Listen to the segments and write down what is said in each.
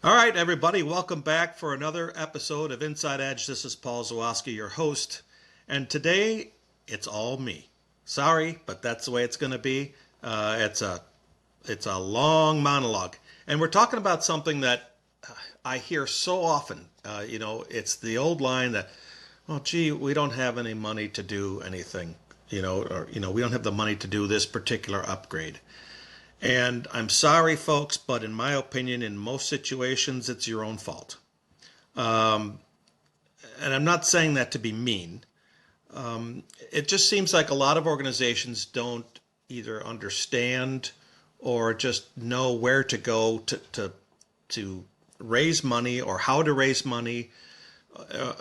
All right, everybody, welcome back for another episode of Inside Edge. This is Paul Zwaska, your host, and today it's all me. Sorry, but that's the way it's going to be. It's a long monologue, and we're talking about something that I hear so often. It's the old line that, "Oh, gee, we don't have any money to do anything," or we don't have the money to do this particular upgrade. And I'm sorry, folks, but in my opinion, in most situations, it's your own fault. And I'm not saying that to be mean. It just seems like a lot of organizations don't either understand or just know where to go to raise money or how to raise money,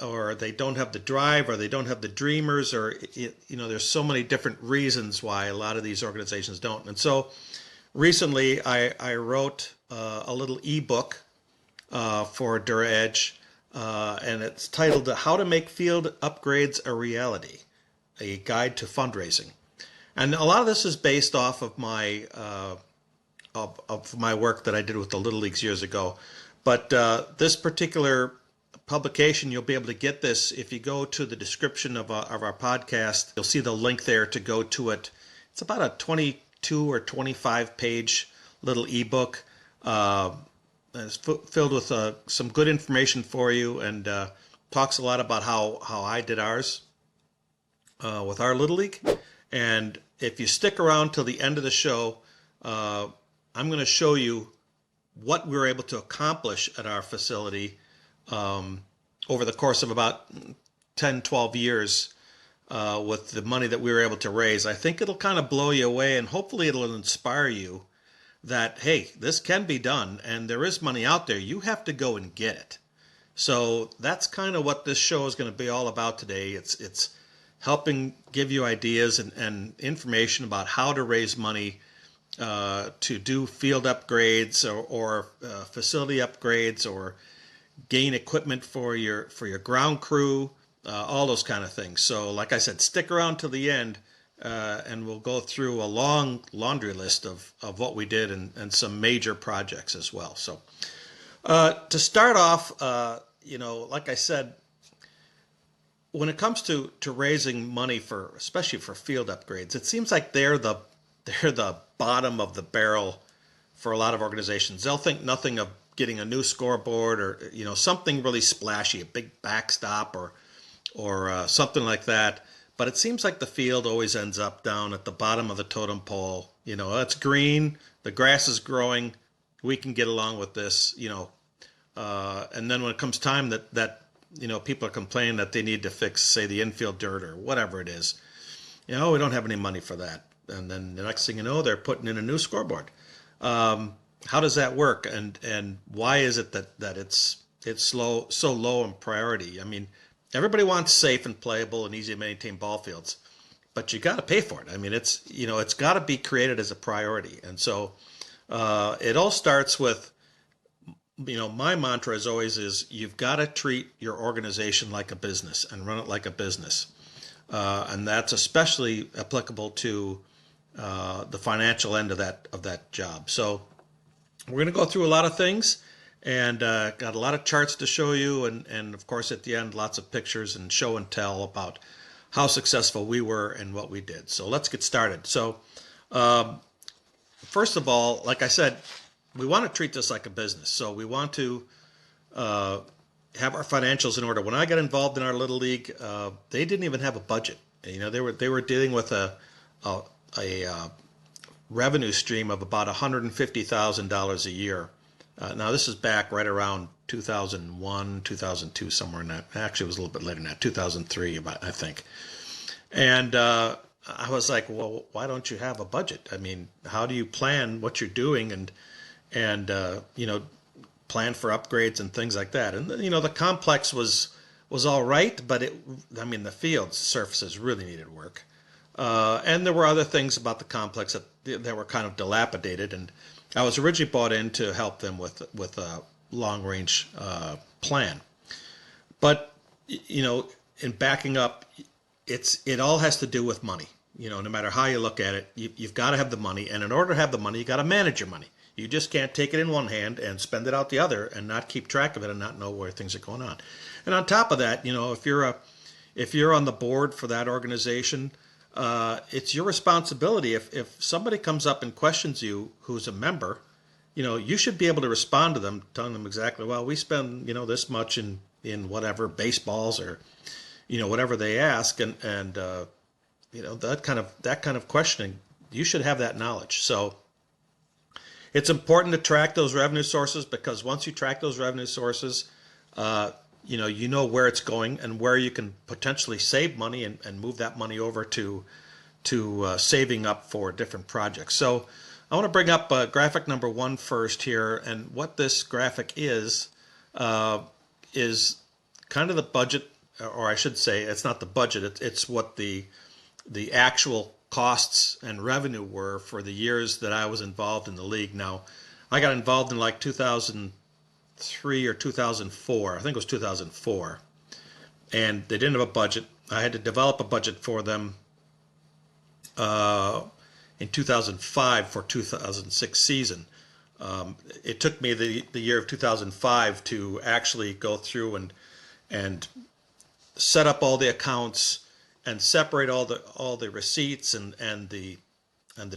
or they don't have the drive, or they don't have the dreamers, or there's so many different reasons why a lot of these organizations don't. And so recently, I wrote a little ebook for DuraEdge, and it's titled "How to Make Field Upgrades a Reality: A Guide to Fundraising." And a lot of this is based off of my work that I did with the Little Leagues years ago. But this particular publication, you'll be able to get this if you go to the description of our podcast. You'll see the link there to go to it. It's about a 22 or 25 page little ebook. It's filled with some good information for you, and talks a lot about how I did ours with our Little League. And if you stick around till the end of the show, I'm going to show you what we were able to accomplish at our facility over the course of about 10, 12 years. With the money that we were able to raise. I think it'll kind of blow you away, and hopefully it'll inspire you that, hey, this can be done, and there is money out there. You have to go and get it. So that's kind of what this show is going to be all about today. It's helping give you ideas and information about how to raise money to do field upgrades or facility upgrades, or gain equipment for your ground crew. All those kind of things. So like I said, stick around to the end, and we'll go through a long laundry list of what we did, and some major projects as well. So to start off, like I said, when it comes to raising money especially for field upgrades, it seems like they're the bottom of the barrel for a lot of organizations. They'll think nothing of getting a new scoreboard, or something really splashy, a big backstop, or something like that. But it seems like the field always ends up down at the bottom of the totem pole. It's green, the grass is growing, we can get along with this, and then when it comes time that people are complaining that they need to fix, say, the infield dirt or whatever it is, we don't have any money for that. And then the next thing you know, they're putting in a new scoreboard. How does that work? And why is it that it's so low in priority? I mean, everybody wants safe and playable and easy to maintain ball fields, but you got to pay for it. I mean, it's got to be created as a priority. And so it all starts with, my mantra as always is, you've got to treat your organization like a business and run it like a business. And that's especially applicable to the financial end of that job. So we're going to go through a lot of things. And got a lot of charts to show you, and of course at the end, lots of pictures and show and tell about how successful we were and what we did. So let's get started. So first of all, like I said, we want to treat this like a business. So we want to have our financials in order. When I got involved in our Little League, they didn't even have a budget. They were dealing with a revenue stream of about $150,000 a year. Now, this is back right around 2001, 2002, somewhere in that. Actually, it was a little bit later than that, 2003, I think. And I was like, well, why don't you have a budget? I mean, how do you plan what you're doing and plan for upgrades and things like that? And, the complex was all right, but the field surfaces really needed work. And there were other things about the complex that were kind of dilapidated, and I was originally brought in to help them with a long-range plan. But, in backing up, it all has to do with money. no matter how you look at it, you've got to have the money. And in order to have the money, you got to manage your money. You just can't take it in one hand and spend it out the other and not keep track of it and not know where things are going on. And on top of that, if you're on the board for that organization, it's your responsibility. If somebody comes up and questions you who's a member, you should be able to respond to them, telling them exactly, well, we spend, this much in whatever, baseballs or, whatever they ask. And that kind of questioning, you should have that knowledge. So it's important to track those revenue sources, because once you track those revenue sources, you know where it's going and where you can potentially save money and move that money over to saving up for different projects. So I want to bring up graphic number 1 first here, and what this graphic is kind of the budget, or I should say, it's not the budget. It's what the actual costs and revenue were for the years that I was involved in the league. Now, I got involved in like 2003 or 2004. I think it was 2004. And they didn't have a budget. I had to develop a budget for them in 2005 for 2006 season. It took me the year of 2005 to actually go through and set up all the accounts and separate all the receipts and the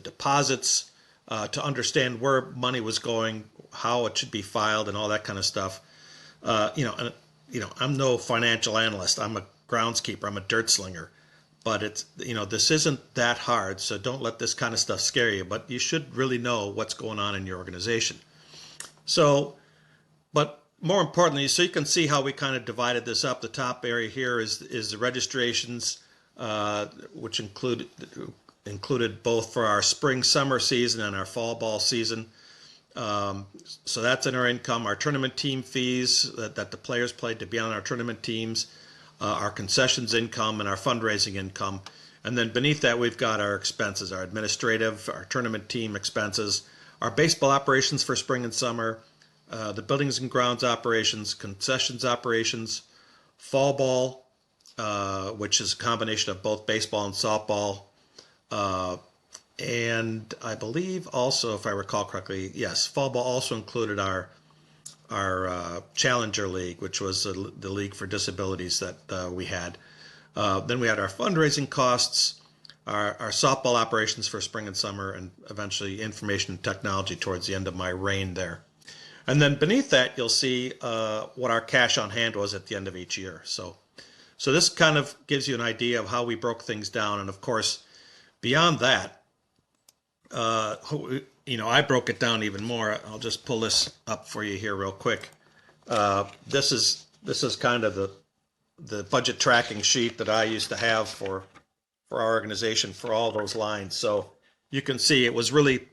deposits to understand where money was going, how it should be filed, and all that kind of stuff. I'm no financial analyst. I'm a groundskeeper. I'm a dirt slinger. But it's this isn't that hard, so don't let this kind of stuff scare you. But you should really know what's going on in your organization. So, but more importantly, so you can see how we kind of divided this up. The top area here is the registrations, which included both for our spring summer season and our fall ball season. So that's in our income. Our tournament team fees that the players played to be on our tournament teams, our concessions income, and our fundraising income. And then beneath that, we've got our expenses, our administrative, our tournament team expenses, our baseball operations for spring and summer, the buildings and grounds operations, concessions operations, fall ball, which is a combination of both baseball and softball. And I believe also, if I recall correctly, yes, fall ball also included our Challenger League, which was the league for disabilities that we had. Then we had our fundraising costs, our softball operations for spring and summer, and eventually information and technology towards the end of my reign there. And then beneath that, you'll see what our cash on hand was at the end of each year. So this kind of gives you an idea of how we broke things down. And of course, beyond that, I broke it down even more. I'll just pull this up for you here real quick. This is kind of the budget tracking sheet that I used to have for our organization for all those lines. So you can see it was really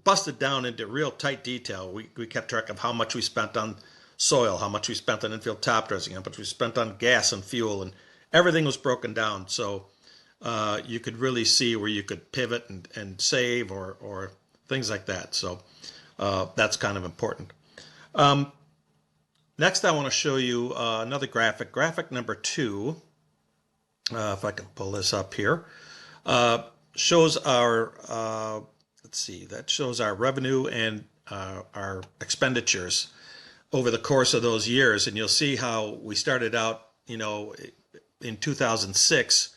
busted down into real tight detail. We kept track of how much we spent on soil, how much we spent on infield top dressing, how much we spent on gas and fuel, and everything was broken down. So you could really see where you could pivot and save or things like that. So that's kind of important. Next, I want to show you another graphic. Graphic number 2, if I can pull this up here, shows our, that shows our revenue and our expenditures over the course of those years. And you'll see how we started out, in 2006,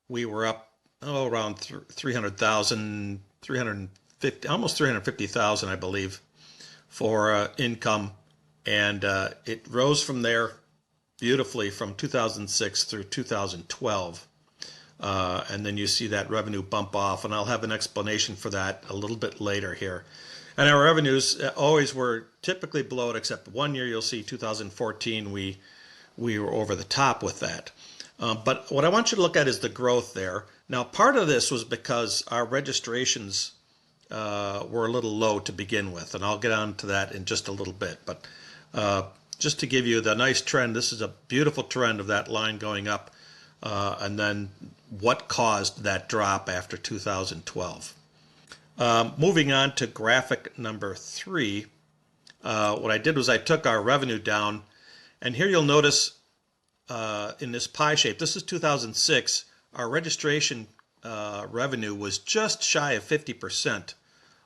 we were up around 300,000, 350, almost 350,000, I believe, for income. And it rose from there beautifully from 2006 through 2012. And then you see that revenue bump off, and I'll have an explanation for that a little bit later here. And our revenues always were typically below it, except one year you'll see 2014 we were over the top with that. But what I want you to look at is the growth there. Now, part of this was because our registrations were a little low to begin with, and I'll get on to that in just a little bit. But just to give you the nice trend, this is a beautiful trend of that line going up, and then what caused that drop after 2012. Moving on to graphic number 3, what I did was I took our revenue down, and here you'll notice in this pie shape, this is 2006, our registration revenue was just shy of 50%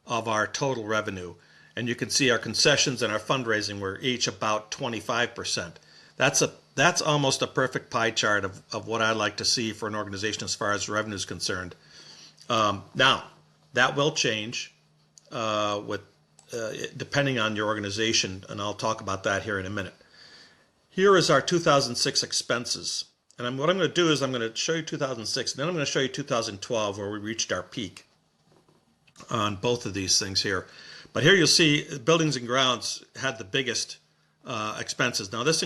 of our total revenue. And you can see our concessions and our fundraising were each about 25%. That's almost a perfect pie chart of what I'd like to see for an organization as far as revenue is concerned. Now, that will change with depending on your organization, and I'll talk about that here in a minute. Here is our 2006 expenses. And what I'm going to do is I'm going to show you 2006, and then I'm going to show you 2012, where we reached our peak on both of these things here. But here you'll see buildings and grounds had the biggest expenses. Now this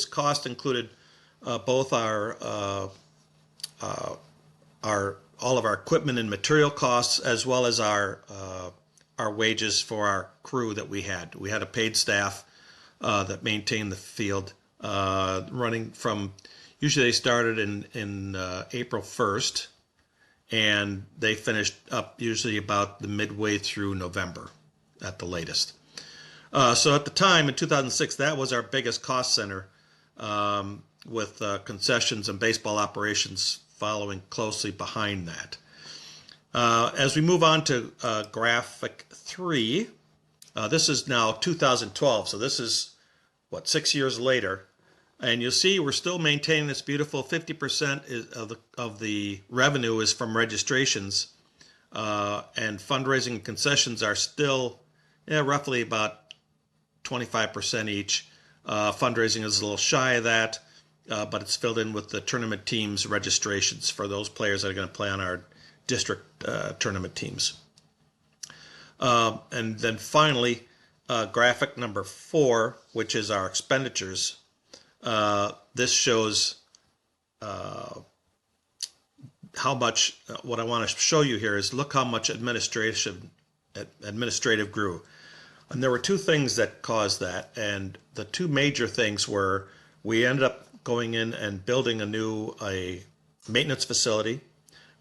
cost included both all of our equipment and material costs, as well as our wages for our crew that we had. We had a paid staff that maintained the field, running from, usually they started in April 1st, and they finished up usually about the midway through November at the latest. So at the time in 2006, that was our biggest cost center, with concessions and baseball operations following closely behind that. As we move on to graphic 3, this is now 2012, so this is, 6 years later. And you'll see we're still maintaining this beautiful 50% of the revenue is from registrations, and fundraising and concessions are still roughly about 25% each. Fundraising is a little shy of that, but it's filled in with the tournament teams' registrations for those players that are going to play on our district tournament teams. And then finally, graphic number 4, which is our expenditures. This shows how much, what I want to show you here is look how much administrative grew. And there were two things that caused that, and the two major things were we ended up going in and building a maintenance facility,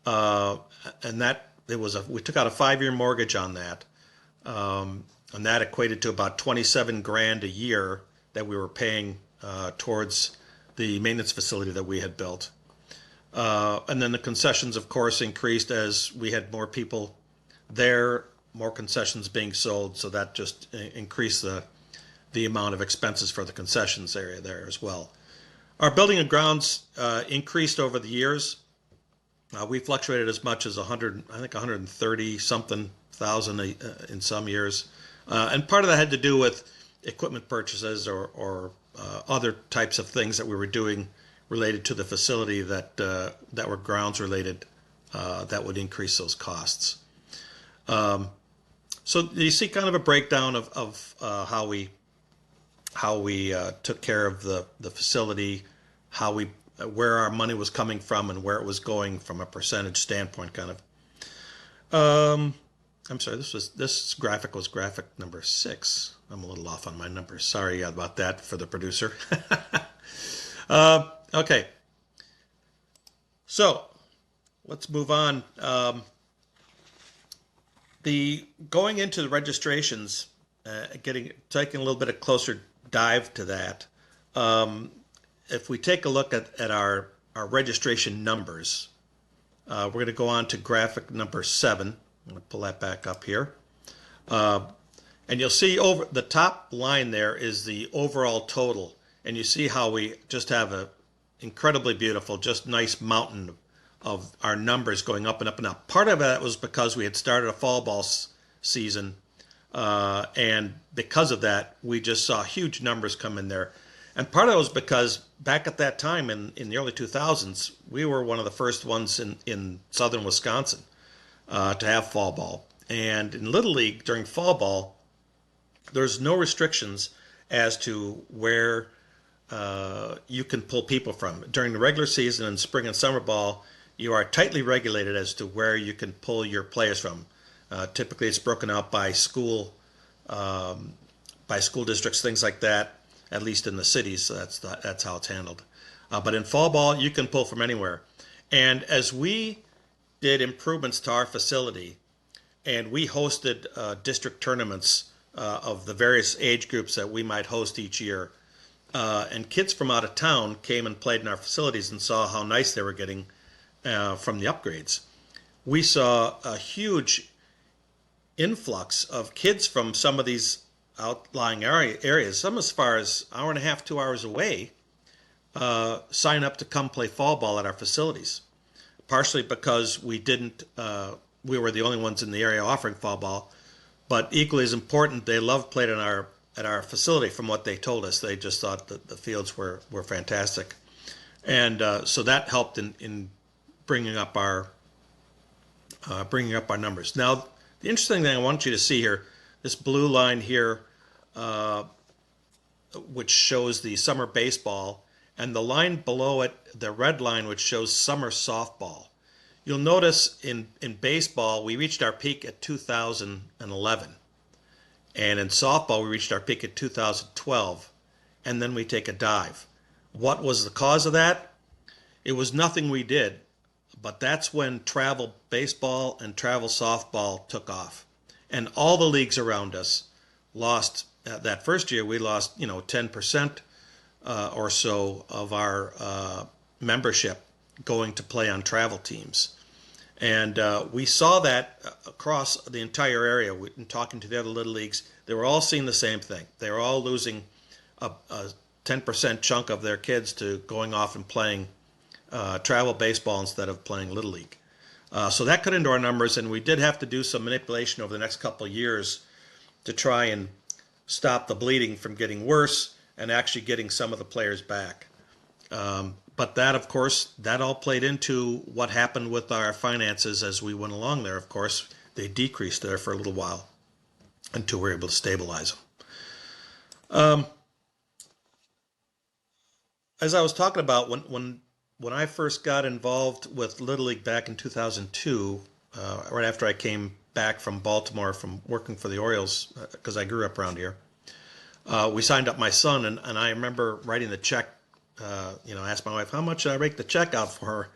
and that we took out a 5-year mortgage on that, and that equated to about $27,000 a year that we were paying towards the maintenance facility that we had built. And then the concessions, of course, increased as we had more people there, more concessions being sold, so that just increased the amount of expenses for the concessions area there as well. Our building and grounds increased over the years. We fluctuated as much as 130 something thousand in some years, and part of that had to do with equipment purchases or other types of things that we were doing related to the facility that were grounds related, that would increase those costs. So you see kind of a breakdown of how we took care of the facility, where our money was coming from and where it was going from a percentage standpoint, kind of. I'm sorry, this graphic was graphic number 6. I'm a little off on my numbers. Sorry about that for the producer. Okay, so let's move on. Going into the registrations, taking a little bit of closer dive to that. If we take a look at our registration numbers, we're going to go on to graphic number 7. I'm going to pull that back up here. And you'll see over the top line there is the overall total. And you see how we just have a incredibly beautiful, just nice mountain of our numbers going up and up and up. Part of that was because we had started a fall ball season. And because of that, we just saw huge numbers come in there. And part of it was because back at that time in the early 2000s, we were one of the first ones in southern Wisconsin to have fall ball. And in Little League, during fall ball, there's no restrictions as to where you can pull people from. During the regular season and spring and summer ball, you are tightly regulated as to where you can pull your players from. Typically, it's broken out by school districts, things like that. At least in the cities, so that's how it's handled. But in fall ball, you can pull from anywhere. And as we did improvements to our facility, and we hosted district tournaments of the various age groups that we might host each year, and kids from out of town came and played in our facilities and saw how nice they were getting from the upgrades. we saw a huge influx of kids from some of these outlying areas, some as far as hour and a half, 2 hours away, sign up to come play fall ball at our facilities. Partially because we were the only ones in the area offering fall ball, but equally as important, they loved playing at our facility. From what they told us, they just thought that the fields were fantastic, and so that helped in bringing up our numbers. Now, the interesting thing I want you to see here, this blue line here, which shows the summer baseball, and the line below it, the red line, which shows summer softball. You'll notice in baseball, we reached our peak at 2011. And in softball, we reached our peak at 2012. And then we take a dive. What was the cause of that? It was nothing we did. But that's when travel baseball and travel softball took off. And all the leagues around us lost. That first year, we lost, 10%. Or so of our membership going to play on travel teams. And we saw that across the entire area. In talking to the other little leagues, they were all seeing the same thing. They were all losing a 10% chunk of their kids to going off and playing travel baseball instead of playing Little League. So that cut into our numbers, and we did have to do some manipulation over the next couple of years to try and stop the bleeding from getting worse and actually getting some of the players back. But that, of course, that all played into what happened with our finances as we went along there. Of course, they decreased there for a little while until we were able to stabilize them. As I was talking about, when I first got involved with Little League back in 2002, right after I came back from Baltimore from working for the Orioles, because I grew up around here, we signed up my son, and I remember writing the check, asked my wife, how much should I rake the check out for her?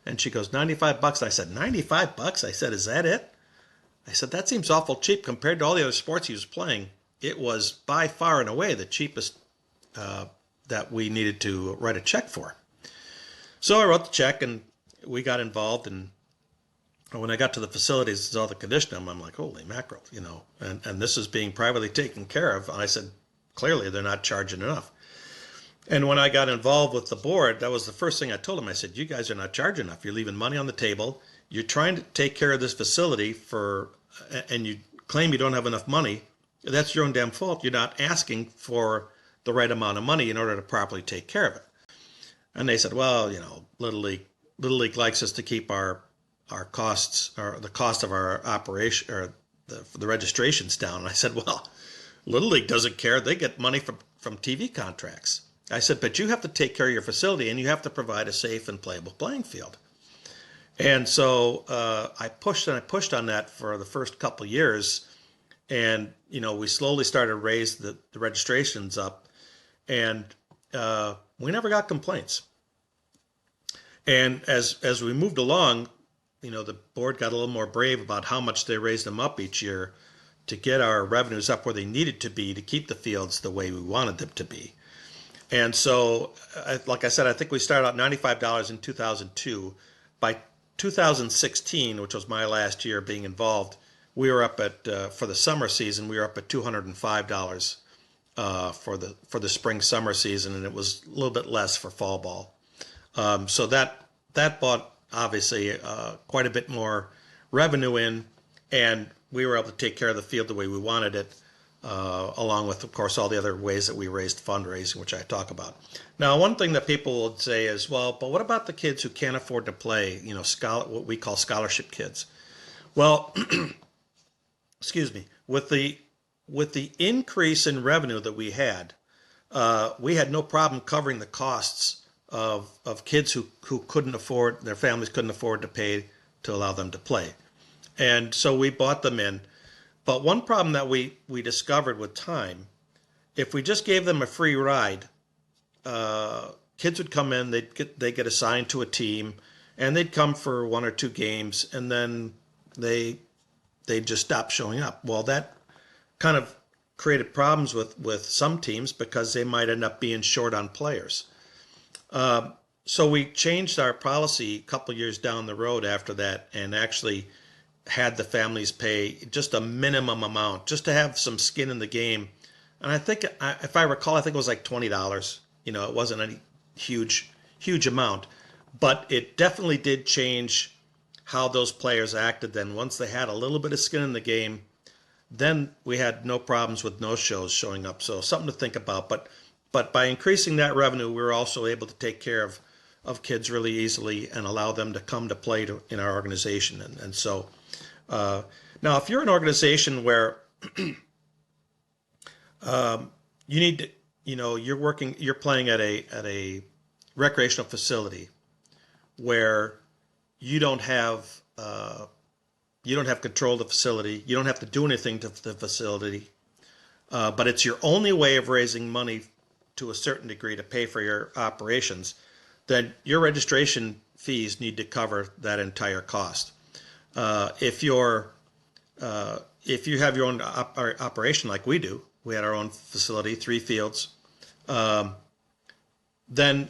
And she goes, $95. I said, $95? I said, is that it? I said, that seems awful cheap compared to all the other sports he was playing. It was by far and away the cheapest that we needed to write a check for. So I wrote the check, and we got involved, and when I got to the facilities and saw the condition, I'm like, holy mackerel, and this is being privately taken care of. And I said, clearly they're not charging enough. And when I got involved with the board, that was the first thing I told them. I said, you guys are not charging enough. You're leaving money on the table. You're trying to take care of this facility and you claim you don't have enough money. That's your own damn fault. You're not asking for the right amount of money in order to properly take care of it. And they said, well, Little League likes us to keep our costs, or the cost of our operation, or the registrations down. And I said, well, Little League doesn't care. They get money from TV contracts. I said, but you have to take care of your facility, and you have to provide a safe and playable playing field. And so I pushed on that for the first couple of years. And, we slowly started to raise the registrations up, and we never got complaints. And as we moved along, the board got a little more brave about how much they raised them up each year to get our revenues up where they needed to be to keep the fields the way we wanted them to be. And so, like I said, I think we started out $95 in 2002. By 2016, which was my last year being involved, we were up at, for the summer season, we were up at $205 for the spring-summer season, and it was a little bit less for fall ball. So that brought, obviously, quite a bit more revenue in, and we were able to take care of the field the way we wanted it, along with, of course, all the other ways that we raised fundraising, which I talk about. Now, one thing that people would say is, well, but what about the kids who can't afford to play, what we call scholarship kids? Well, excuse me, with the increase in revenue that we had no problem covering the costs of kids who couldn't afford, their families couldn't afford to pay to allow them to play. And so we bought them in. But one problem that we discovered with time, if we just gave them a free ride, kids would come in, they get assigned to a team, and they'd come for one or two games, and then they'd just stop showing up. Well, that kind of created problems with some teams because they might end up being short on players. So we changed our policy a couple years down the road after that, and actually had the families pay just a minimum amount just to have some skin in the game. And I think, if I recall, I think it was like $20. It wasn't any huge amount, but it definitely did change how those players acted. Then once they had a little bit of skin in the game, then we had no problems with no shows showing up. So something to think about. But by increasing that revenue, we were also able to take care of kids really easily and allow them to come to play in our organization. And so now, if you're an organization where you need to, you're playing at a recreational facility where you don't have control of the facility, you don't have to do anything to the facility, but it's your only way of raising money to a certain degree to pay for your operations, then your registration fees need to cover that entire cost. If you have your own operation like we do, we had our own facility, 3 fields, then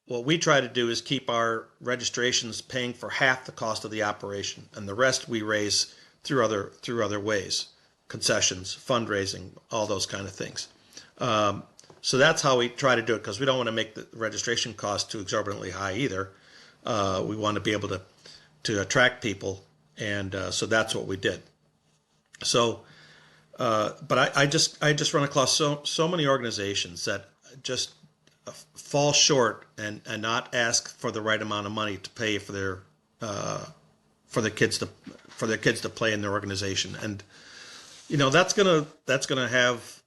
what we try to do is keep our registrations paying for half the cost of the operation, and the rest we raise through other ways, concessions, fundraising, all those kind of things. So that's how we try to do it, because we don't want to make the registration cost too exorbitantly high either. We want to be able to attract people, and so that's what we did. So, but I just run across so many organizations that just fall short and not ask for the right amount of money to pay for their kids to play in their organization, and that's gonna have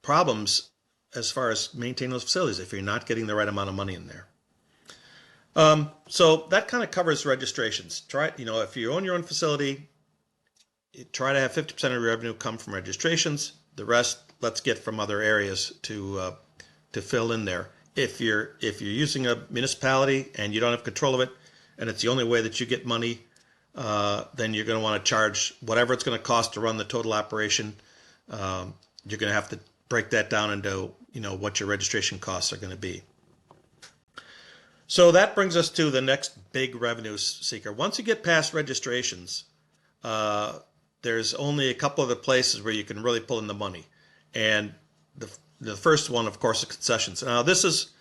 problems as far as maintaining those facilities if you're not getting the right amount of money in there. So that kind of covers registrations. If you own your own facility, try to have 50% of your revenue come from registrations. The rest, let's get from other areas to fill in there. If you're using a municipality and you don't have control of it, and it's the only way that you get money, then you're going to want to charge whatever it's going to cost to run the total operation. You're going to have to break that down into what your registration costs are going to be. So that brings us to the next big revenue seeker. Once you get past registrations, there's only a couple other places where you can really pull in the money, and the first one, of course, is concessions. Now this is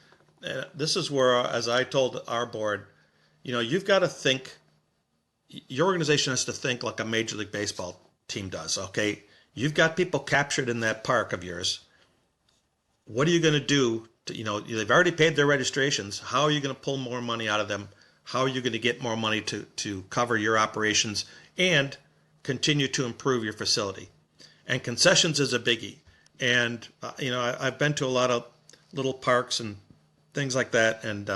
where, as I told our board, you've got to think. Your organization has to think like a Major League Baseball team does. Okay, you've got people captured in that park of yours. What are you going to do? They've already paid their registrations. How are you going to pull more money out of them? How are you going to get more money to cover your operations and continue to improve your facility? And concessions is a biggie. And I've been to a lot of little parks and things like that, and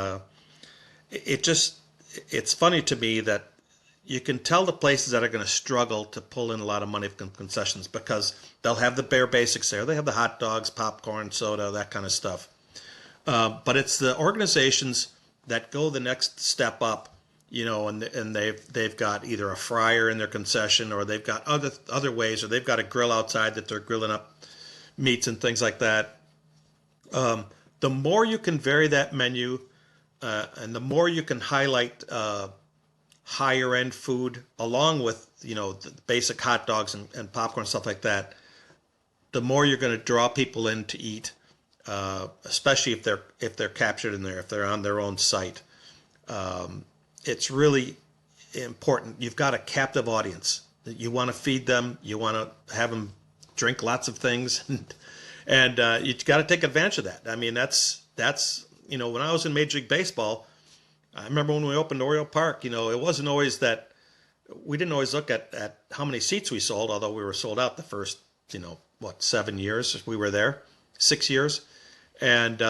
it's funny to me that you can tell the places that are going to struggle to pull in a lot of money from concessions, because they'll have the bare basics there. They have the hot dogs, popcorn, soda, that kind of stuff. But it's the organizations that go the next step up, and they've got either a fryer in their concession, or they've got other ways, or they've got a grill outside that they're grilling up meats and things like that. The more you can vary that menu, and the more you can highlight higher end food along with the basic hot dogs and popcorn and stuff like that, the more you're going to draw people in to eat, especially if they're captured in there, if they're on their own site. It's really important. You've got a captive audience. You want to feed them. You want to have them drink lots of things, and you've got to take advantage of that. I mean, that's when I was in Major League Baseball, I remember when we opened Oriole Park, it wasn't always that we didn't always look at how many seats we sold, although we were sold out the first, 7 years we were there, 6 years. And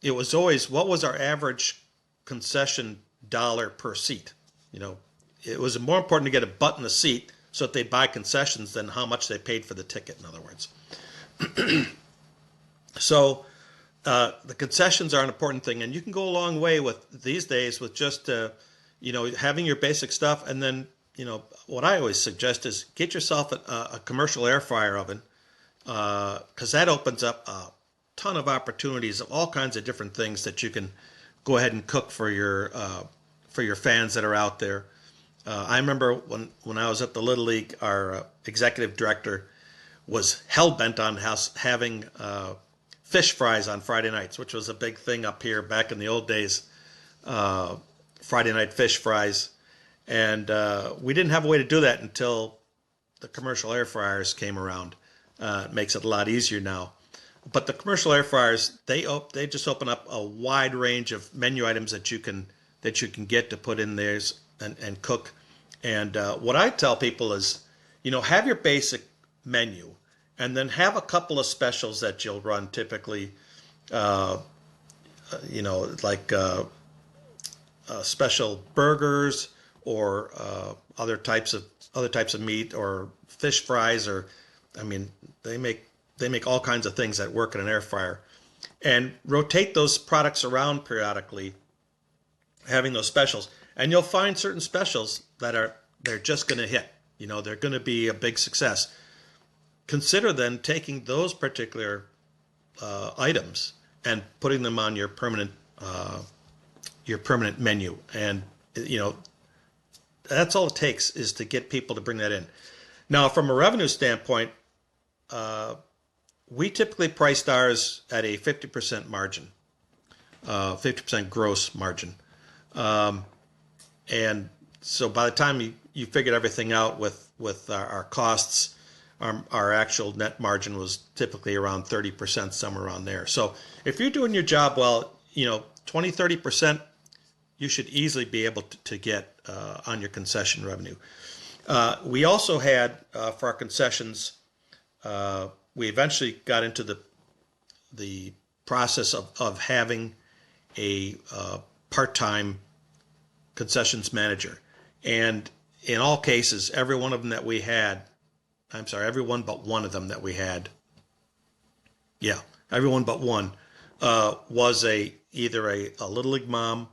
it was always, what was our average concession dollar per seat? It was more important to get a butt in the seat so that they'd buy concessions than how much they paid for the ticket, in other words. So the concessions are an important thing, and you can go a long way with these days with just having your basic stuff, and then what I always suggest is get yourself a commercial air fryer oven, because that opens up a ton of opportunities of all kinds of different things that you can go ahead and cook for your fans that are out there. I remember when I was at the Little League, our executive director was hell-bent on having fish fries on Friday nights, which was a big thing up here back in the old days, Friday night fish fries. And we didn't have a way to do that until the commercial air fryers came around. It makes it a lot easier now. But the commercial air fryers, they just open up a wide range of menu items that you can get to put in theirs and cook. And what I tell people is, have your basic menu, and then have a couple of specials that you'll run typically, like special burgers or other types of meat or fish fries, or they make all kinds of things that work in an air fryer, and rotate those products around periodically, having those specials, and you'll find certain specials that they're just going to hit. They're going to be a big success. Consider then taking those particular items and putting them on your permanent menu, and that's all it takes is to get people to bring that in. Now, from a revenue standpoint, we typically priced ours at a 50% margin, 50% gross margin. And so by the time you figured everything out with our costs, our actual net margin was typically around 30%, somewhere around there. So if you're doing your job well, 20, 30%, you should easily be able to get on your concession revenue. We also had, for our concessions, we eventually got into the process of having a part-time concessions manager. And in all cases, every one but one of them that we had, everyone but one, was either a Little League mom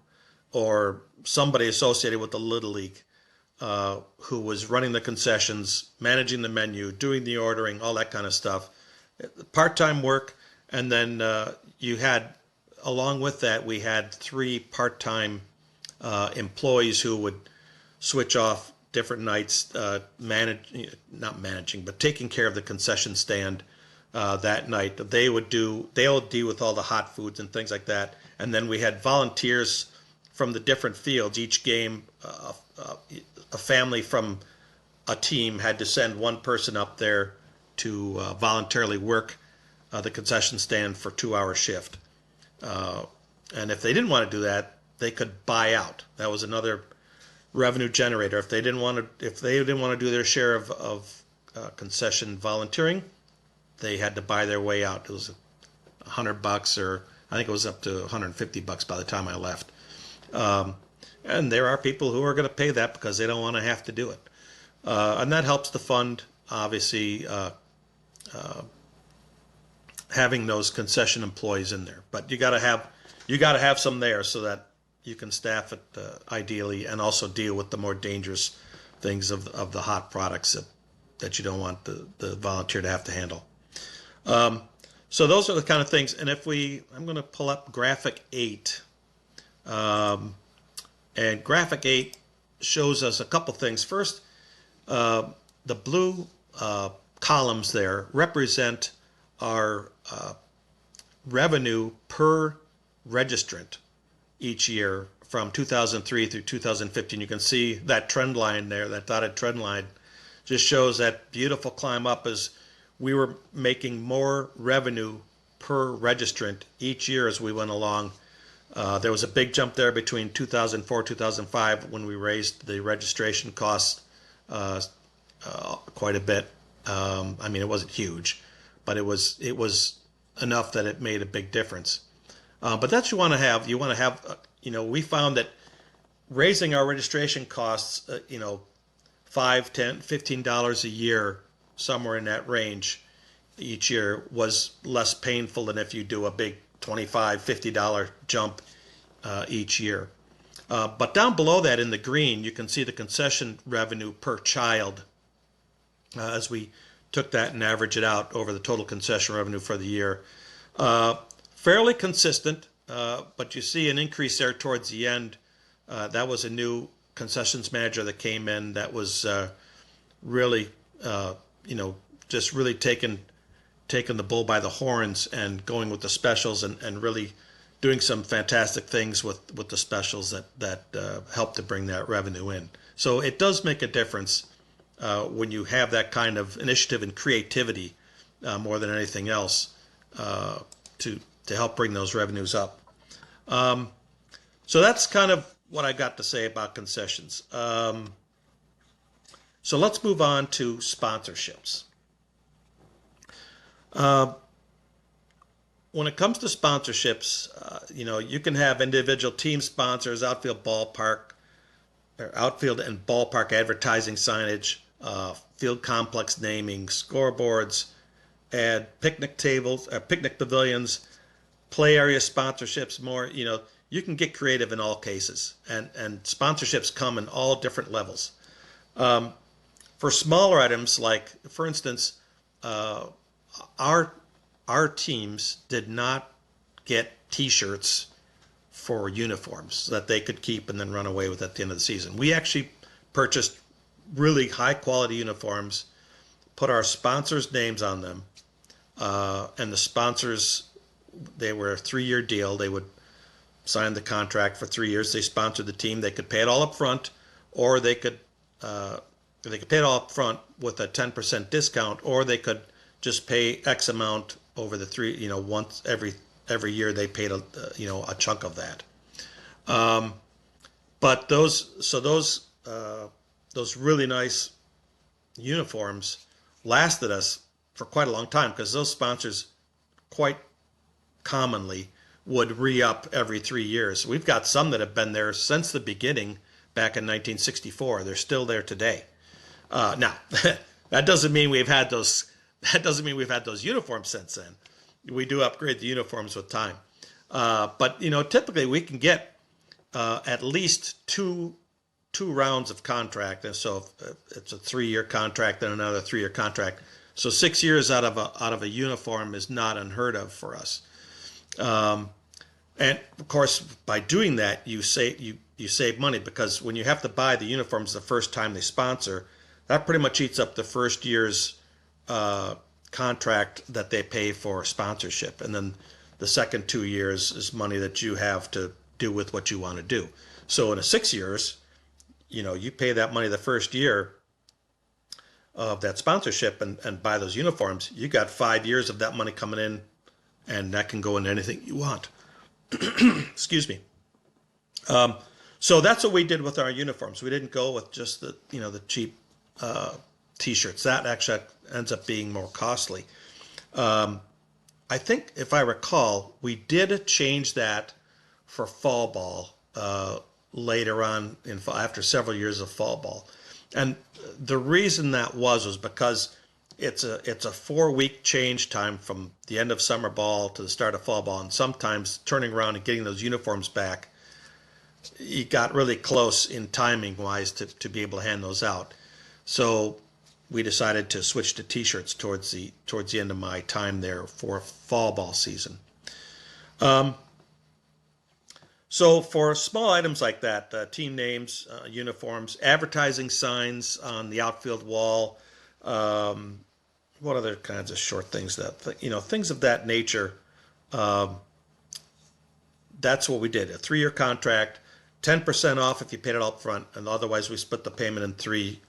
or somebody associated with the Little League, who was running the concessions, managing the menu, doing the ordering, all that kind of stuff. Part-time work, and then along with that, we had 3 part-time employees who would switch off different nights, not managing, but taking care of the concession stand that night. They'll deal with all the hot foods and things like that. And then we had volunteers from the different fields. Each game, a family from a team had to send one person up there to voluntarily work the concession stand for a 2-hour shift. And if they didn't want to do that, they could buy out. That was another revenue generator. If they didn't want to do their share of concession volunteering, they had to buy their way out. It was $100, or I think it was up to $150 by the time I left. And there are people who are going to pay that because they don't want to have to do it, and that helps to fund, obviously, having those concession employees in there. But you got to have some there so that you can staff it ideally, and also deal with the more dangerous things of the hot products that you don't want the volunteer to have to handle. So those are the kind of things. And I'm going to pull up graphic 8. And graphic 8 shows us a couple things. First, the blue columns there represent our revenue per registrant each year from 2003 through 2015. You can see that trend line there, that dotted trend line, just shows that beautiful climb up as we were making more revenue per registrant each year as we went along. There was a big jump there between 2004 and 2005 when we raised the registration costs quite a bit. It wasn't huge, but it was enough that it made a big difference. But that's what you want to have. You want to have, we found that raising our registration costs, $5, $10, $15 a year, somewhere in that range each year, was less painful than if you do a big $25, $50 jump each year. But down below that in the green, you can see the concession revenue per child as we took that and averaged it out over the total concession revenue for the year. Fairly consistent, but you see an increase there towards the end. That was a new concessions manager that came in that was really, just really taking the bull by the horns and going with the specials and really doing some fantastic things with the specials that help to bring that revenue in. So it does make a difference when you have that kind of initiative and creativity more than anything else to help bring those revenues up. So that's kind of what I got to say about concessions. So let's move on to sponsorships. When it comes to sponsorships, you can have individual team sponsors, outfield and ballpark advertising signage, field complex naming, scoreboards, add picnic tables, picnic pavilions, play area sponsorships, more, you can get creative in all cases. And sponsorships come in all different levels. For smaller items, like, for instance, our teams did not get T-shirts for uniforms that they could keep and then run away with at the end of the season. We actually purchased really high-quality uniforms, put our sponsors' names on them, and the sponsors, they were a 3-year deal. They would sign the contract for 3 years. They sponsored the team. They could pay it all up front, or they could pay it all up front with a 10% discount, or they could just pay X amount over the once every year they paid a chunk of that. But those really nice uniforms lasted us for quite a long time, because those sponsors quite commonly would re-up every 3 years. We've got some that have been there since the beginning back in 1964. They're still there today. Now, that doesn't mean we've had those. That doesn't mean we've had those uniforms since then. We do upgrade the uniforms with time. But typically we can get at least two rounds of contract. And so if it's a 3-year contract, then another 3-year contract. So 6 years out of a uniform is not unheard of for us. And of course, by doing that, you save money, because when you have to buy the uniforms the first time they sponsor, that pretty much eats up the first year's contract that they pay for sponsorship, and then the second 2 years is money that you have to do with what you want to do. So in a 6 years, you pay that money the first year of that sponsorship and buy those uniforms. You got 5 years of that money coming in, and that can go into anything you want. Excuse me. So that's what we did with our uniforms. We didn't go with just the cheap T-shirts. That actually ends up being more costly. I think, if I recall, we did change that for fall ball later on after several years of fall ball, and the reason that was because it's a 4-week change time from the end of summer ball to the start of fall ball, and sometimes turning around and getting those uniforms back, you got really close in timing wise to be able to hand those out. So we decided to switch to T-shirts towards the end of my time there for fall ball season. So for small items like that, team names, uniforms, advertising signs on the outfield wall, what other kinds of short things things of that nature. That's what we did. A 3-year contract, 10% off if you paid it up front, and otherwise we split the payment in three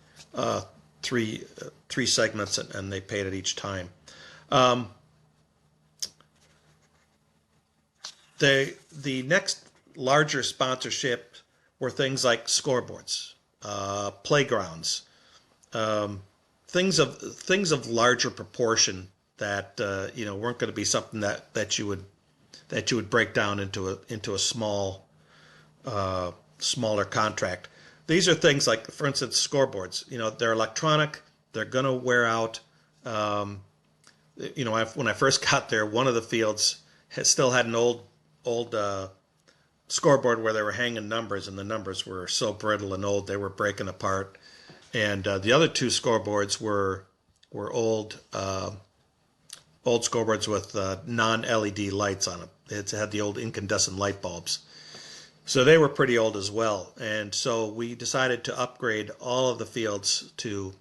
segments, and they paid it each time. The next larger sponsorship were things like scoreboards, playgrounds, things of larger proportion that weren't going to be something that you would break down into a smaller contract. These are things like, for instance, scoreboards. They're electronic. They're going to wear out. When I first got there, one of the fields still had an old scoreboard where they were hanging numbers, and the numbers were so brittle and old they were breaking apart. And the other 2 scoreboards were old old scoreboards with non-LED lights on them. It had the old incandescent light bulbs. So they were pretty old as well. And so we decided to upgrade all of the fields to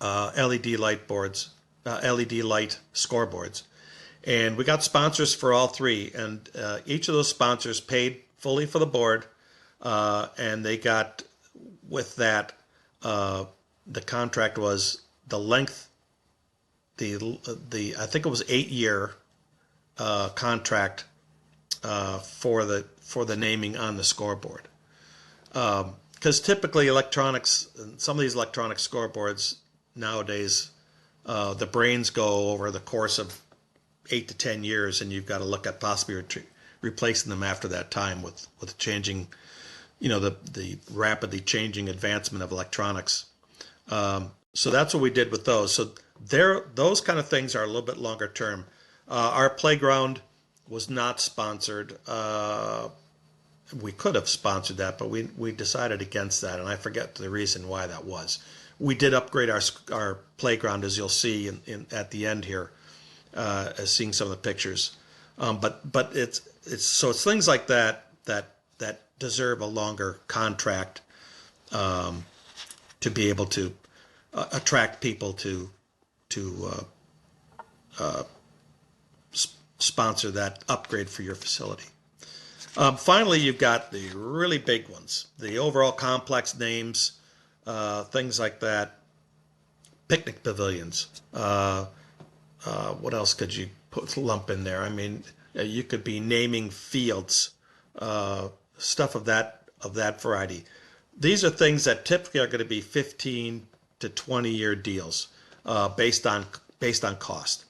LED light boards, LED light scoreboards. And we got sponsors for all three. And each of those sponsors paid fully for the board. And they got, with that, the contract was the length, the I think it was 8-year contract for the naming on the scoreboard. Because typically electronics, some of these electronic scoreboards nowadays, the brains go over the course of 8 to 10 years, and you've got to look at possibly replacing them after that time with changing, the rapidly changing advancement of electronics. So that's what we did with those. So those kind of things are a little bit longer term. Our playground was not sponsored. We could have sponsored that, but we decided against that, and I forget the reason why that was. We did upgrade our playground, as you'll see at the end here, as seeing some of the pictures. But it's things like that deserve a longer contract to be able to attract people to sponsor that upgrade for your facility. Finally, you've got the really big ones, the overall complex names, things like that. Picnic pavilions. What else could you lump in there? I mean, you could be naming fields, stuff of that variety. These are things that typically are going to be 15 to 20-year deals, based on cost.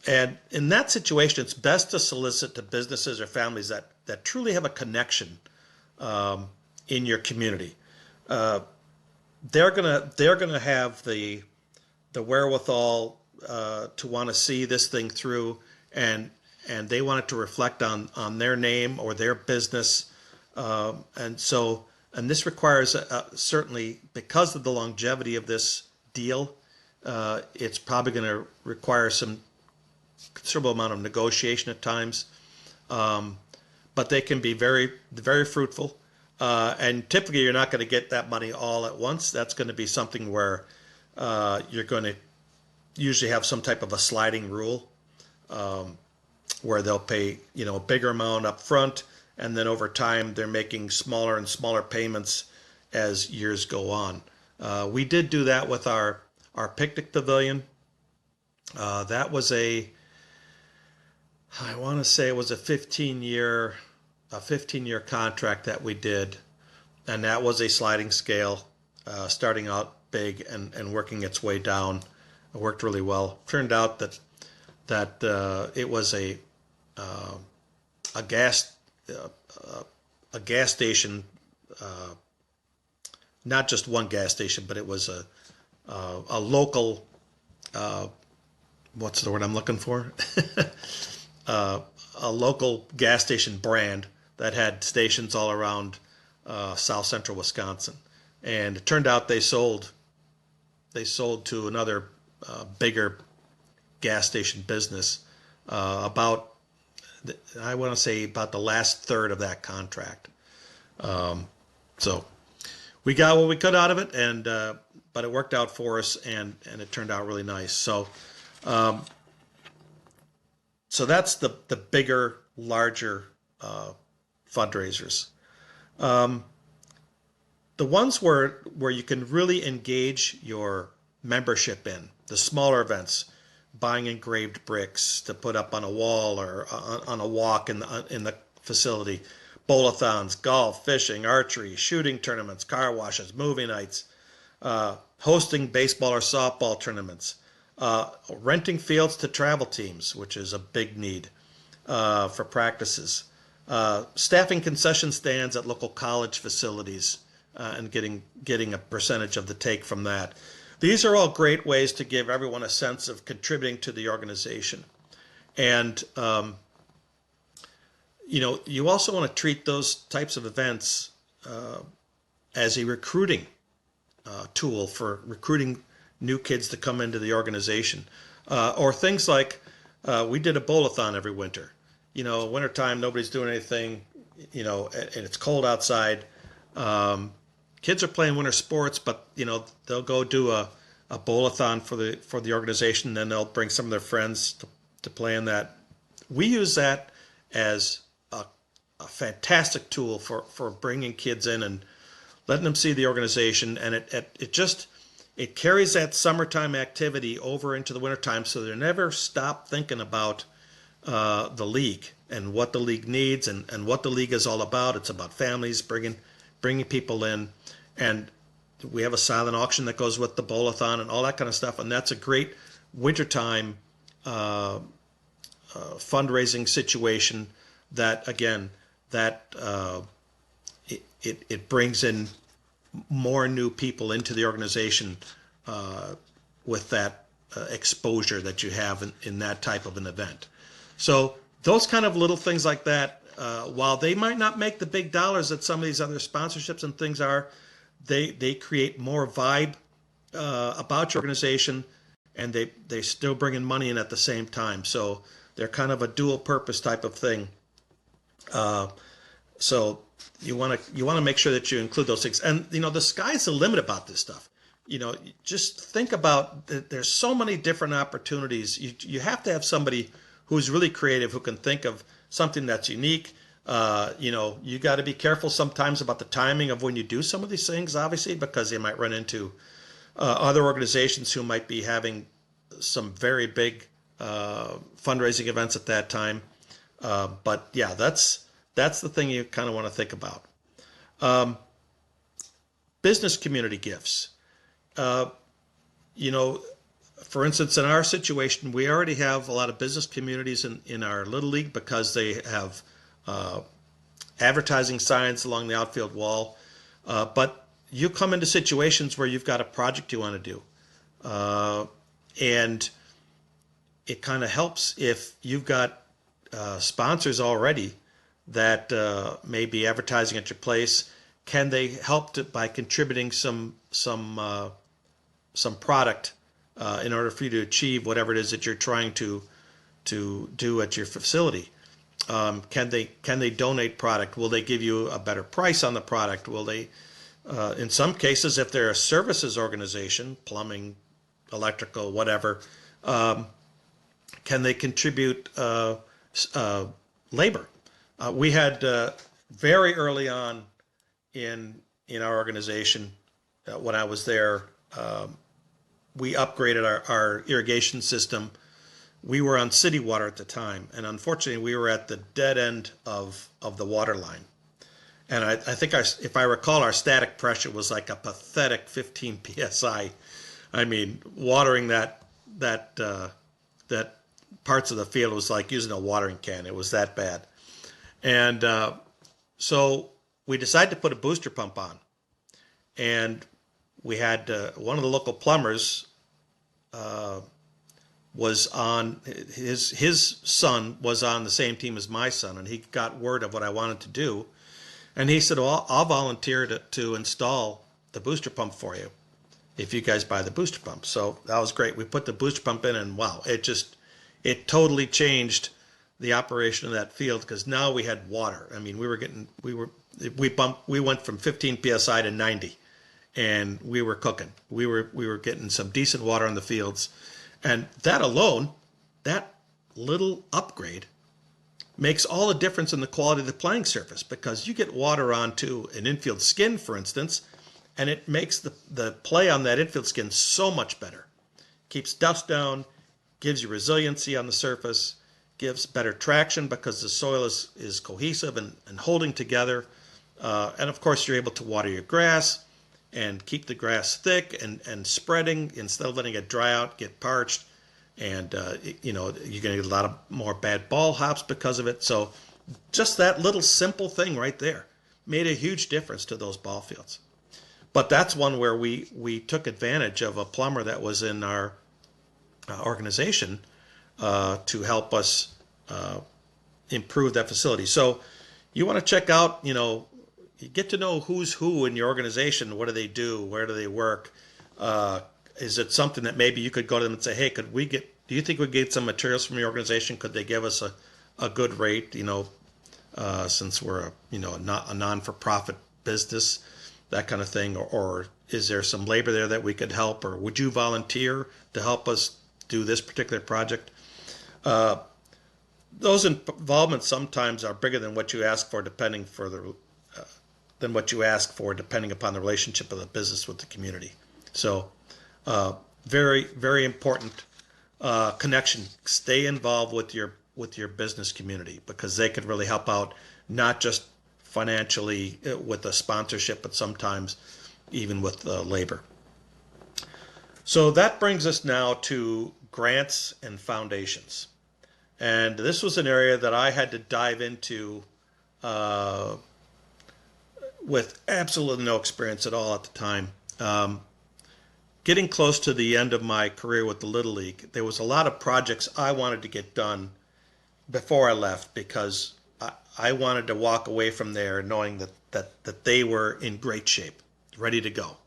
And in that situation, it's best to solicit to businesses or families that truly have a connection in your community. They're gonna have the wherewithal to want to see this thing through, and they want it to reflect on their name or their business, and this requires certainly, because of the longevity of this deal, it's probably going to require some considerable amount of negotiation at times, but they can be very, very fruitful. And typically, you're not going to get that money all at once. That's going to be something where you're going to usually have some type of a sliding rule, where they'll pay a bigger amount up front, and then over time they're making smaller and smaller payments as years go on. We did do that with our picnic pavilion. That was I want to say it was a 15-year contract that we did, and that was a sliding scale, starting out big and working its way down. It worked really well. Turned out that it was a gas station, not just one gas station, but it was a local. What's the word I'm looking for? A local gas station brand that had stations all around south central Wisconsin, and it turned out they sold to another bigger gas station business about the last third of that contract. So we got what we could out of it, but it worked out for us, and it turned out really nice. So that's the bigger, larger fundraisers. The ones where you can really engage your membership in, the smaller events, buying engraved bricks to put up on a wall or on a walk in the facility, bowl-a-thons, golf, fishing, archery, shooting tournaments, car washes, movie nights, hosting baseball or softball tournaments, renting fields to travel teams, which is a big need for practices, staffing concession stands at local college facilities, and getting a percentage of the take from that. These are all great ways to give everyone a sense of contributing to the organization. And you also want to treat those types of events as a recruiting tool for recruiting new kids to come into the organization. Or things like we did a bowl-a-thon every winter. Wintertime, nobody's doing anything, and it's cold outside. Kids are playing winter sports, but they'll go do a bowl-a-thon for the organization, and then they'll bring some of their friends to play in that. We use that as a fantastic tool for bringing kids in and letting them see the organization, and it carries that summertime activity over into the wintertime, so they never stop thinking about the league and what the league needs and what the league is all about. It's about families, bringing people in, and we have a silent auction that goes with the bowl-a-thon and all that kind of stuff, and that's a great wintertime fundraising situation that, again, it brings in more new people into the organization with that exposure that you have in that type of an event. So those kind of little things like that, while they might not make the big dollars that some of these other sponsorships and things are, they create more vibe about your organization, and they still bring in money in at the same time. So they're kind of a dual purpose type of thing. So you want to make sure that you include those things. And the sky's the limit about this stuff. Just think about there's so many different opportunities. You have to have somebody who's really creative, who can think of something that's unique. You got to be careful sometimes about the timing of when you do some of these things, obviously, because you might run into other organizations who might be having some very big fundraising events at that time. But yeah, that's the thing you kind of want to think about. Business community gifts. For instance, in our situation, we already have a lot of business communities in our Little League because they have advertising signs along the outfield wall. But you come into situations where you've got a project you want to do. And it kind of helps if you've got sponsors already that may be advertising at your place. Can they help by contributing some product in order for you to achieve whatever it is that you're trying to do at your facility? Can they donate product? Will they give you a better price on the product? Will they, in some cases, if they're a services organization, plumbing, electrical, whatever, can they contribute labor? We had very early on in our organization, when I was there, we upgraded our irrigation system. We were on city water at the time, and unfortunately we were at the dead end of the water line. And I think if I recall, our static pressure was like a pathetic 15 psi. I mean, watering that parts of the field was like using a watering can. It was that bad. And so we decided to put a booster pump on. And we had one of the local plumbers was on, his son was on the same team as my son, and he got word of what I wanted to do. And he said, well, I'll volunteer to install the booster pump for you if you guys buy the booster pump. So that was great. We put the booster pump in, and wow, it totally changed the operation of that field, because now we had water. I mean, we went from 15 psi to 90, and we were cooking. We were getting some decent water on the fields, and that alone, that little upgrade, makes all the difference in the quality of the playing surface, because you get water onto an infield skin, for instance, and it makes the play on that infield skin so much better. Keeps dust down, gives you resiliency on the surface, gives better traction because the soil is cohesive and holding together. And of course, you're able to water your grass and keep the grass thick and spreading instead of letting it dry out, get parched. And, you're going to get a lot of more bad ball hops because of it. So just that little simple thing right there made a huge difference to those ball fields. But that's one where we took advantage of a plumber that was in our organization to help us improve that facility. So you want to check out, you get to know who's who in your organization. What do they do? Where do they work? is it something that maybe you could go to them and say, hey, do you think we get some materials from your organization? Could they give us a good rate, since we're a non-for-profit business, that kind of thing, or is there some labor there that we could help, or would you volunteer to help us do this particular project? Those involvements sometimes are bigger than what you ask for, depending upon the relationship of the business with the community. So, very, very important connection. Stay involved with your business community, because they could really help out, not just financially with the sponsorship, but sometimes even with labor. So that brings us now to grants and foundations. And this was an area that I had to dive into with absolutely no experience at all at the time. Getting close to the end of my career with the Little League, there was a lot of projects I wanted to get done before I left, because I wanted to walk away from there knowing that they were in great shape, ready to go.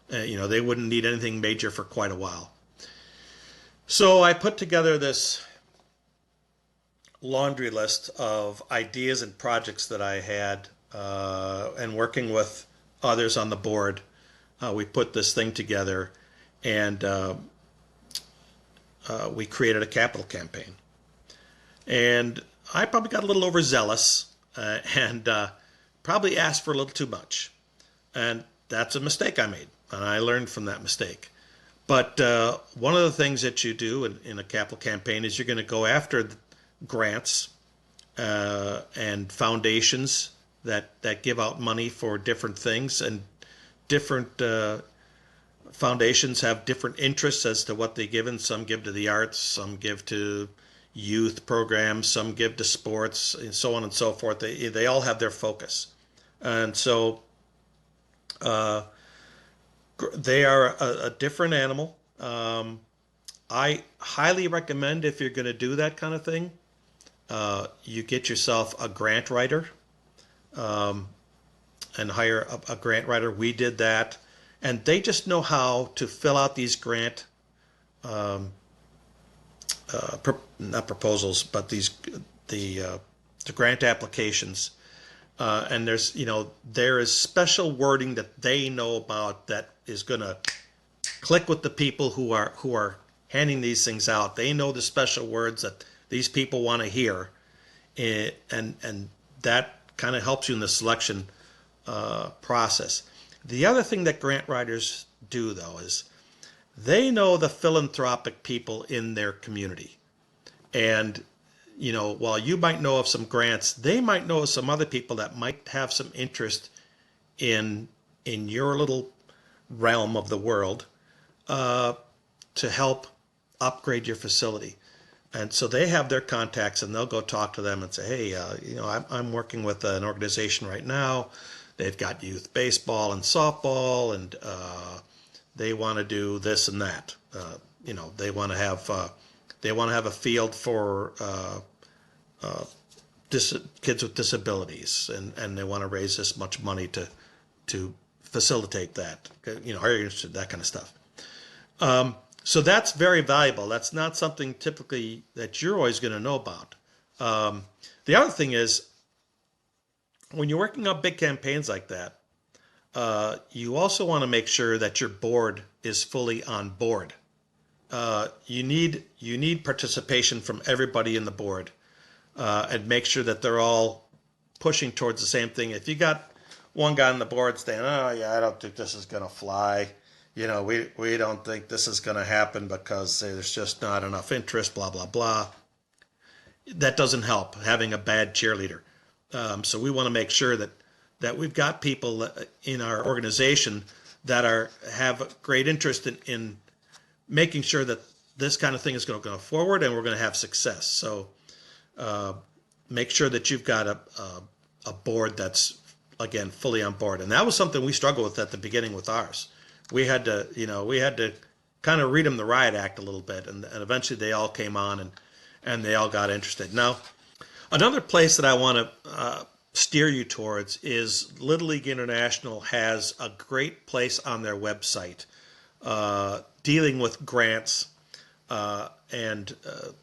They wouldn't need anything major for quite a while. So I put together this laundry list of ideas and projects that I had, and working with others on the board, we put this thing together, and we created a capital campaign. And I probably got a little overzealous, and probably asked for a little too much. And that's a mistake I made, and I learned from that mistake. But one of the things that you do in a capital campaign is you're going to go after grants and foundations that give out money for different things, and different foundations have different interests as to what they give, and some give to the arts, some give to youth programs, some give to sports, and so on and so forth. They all have their focus, and so they are a different animal. I highly recommend, if you're going to do that kind of thing, you get yourself a grant writer, and hire a grant writer. We did that, and they just know how to fill out these grant, not proposals, but the grant applications. And there is special wording that they know about that is going to click with the people who are handing these things out. They know the special words that these people want to hear, and that kind of helps you in the selection process. The other thing that grant writers do, though, is they know the philanthropic people in their community. And, while you might know of some grants, they might know of some other people that might have some interest in your little realm of the world, to help upgrade your facility. And so they have their contacts, and they'll go talk to them and say, hey, I'm working with an organization right now. They've got youth baseball and softball, and they want to do this and that. They want to have a field for kids with disabilities, and they want to raise this much money to facilitate that. Are you interested in that kind of stuff? So that's very valuable. That's not something typically that you're always going to know about. The other thing is, when you're working on big campaigns like that, you also want to make sure that your board is fully on board. You need participation from everybody in the board, and make sure that they're all pushing towards the same thing. If you got one guy on the board saying, "Oh yeah, I don't think this is going to fly," we don't think this is going to happen because there's just not enough interest, blah blah blah. That doesn't help, having a bad cheerleader. So we want to make sure that we've got people in our organization that have great interest in making sure that this kind of thing is going to go forward, and we're going to have success. So make sure that you've got a board that's, again, fully on board. And that was something we struggled with at the beginning with ours. We had to kind of read them the riot act a little bit, and eventually they all came on, and they all got interested. Now, another place that I want to steer you towards is Little League International has a great place on their website dealing with grants, and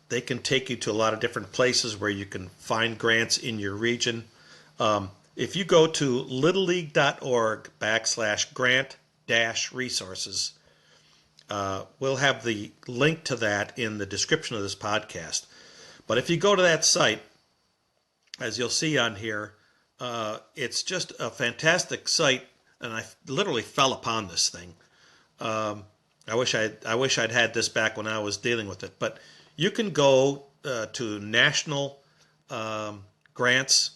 they can take you to a lot of different places where you can find grants in your region. If you go to littleleague.org/grant-resources, we'll have the link to that in the description of this podcast. But if you go to that site, as you'll see on here, it's just a fantastic site, and I literally fell upon this thing. I wish I'd had this back when I was dealing with it. But you can go to national grants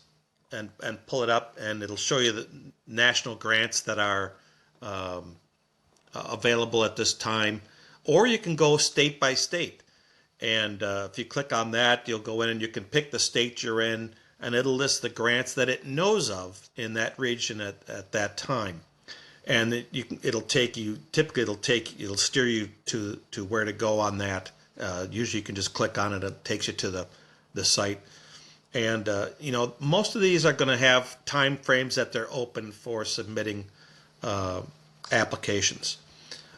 and pull it up, and it'll show you the national grants that are available at this time. Or you can go state by state, and if you click on that, you'll go in and you can pick the state you're in, and it'll list the grants that it knows of in that region at that time. And it'll steer you to where to go on that. Usually you can just click on it. It takes you to the site. And, most of these are going to have time frames that they're open for submitting applications.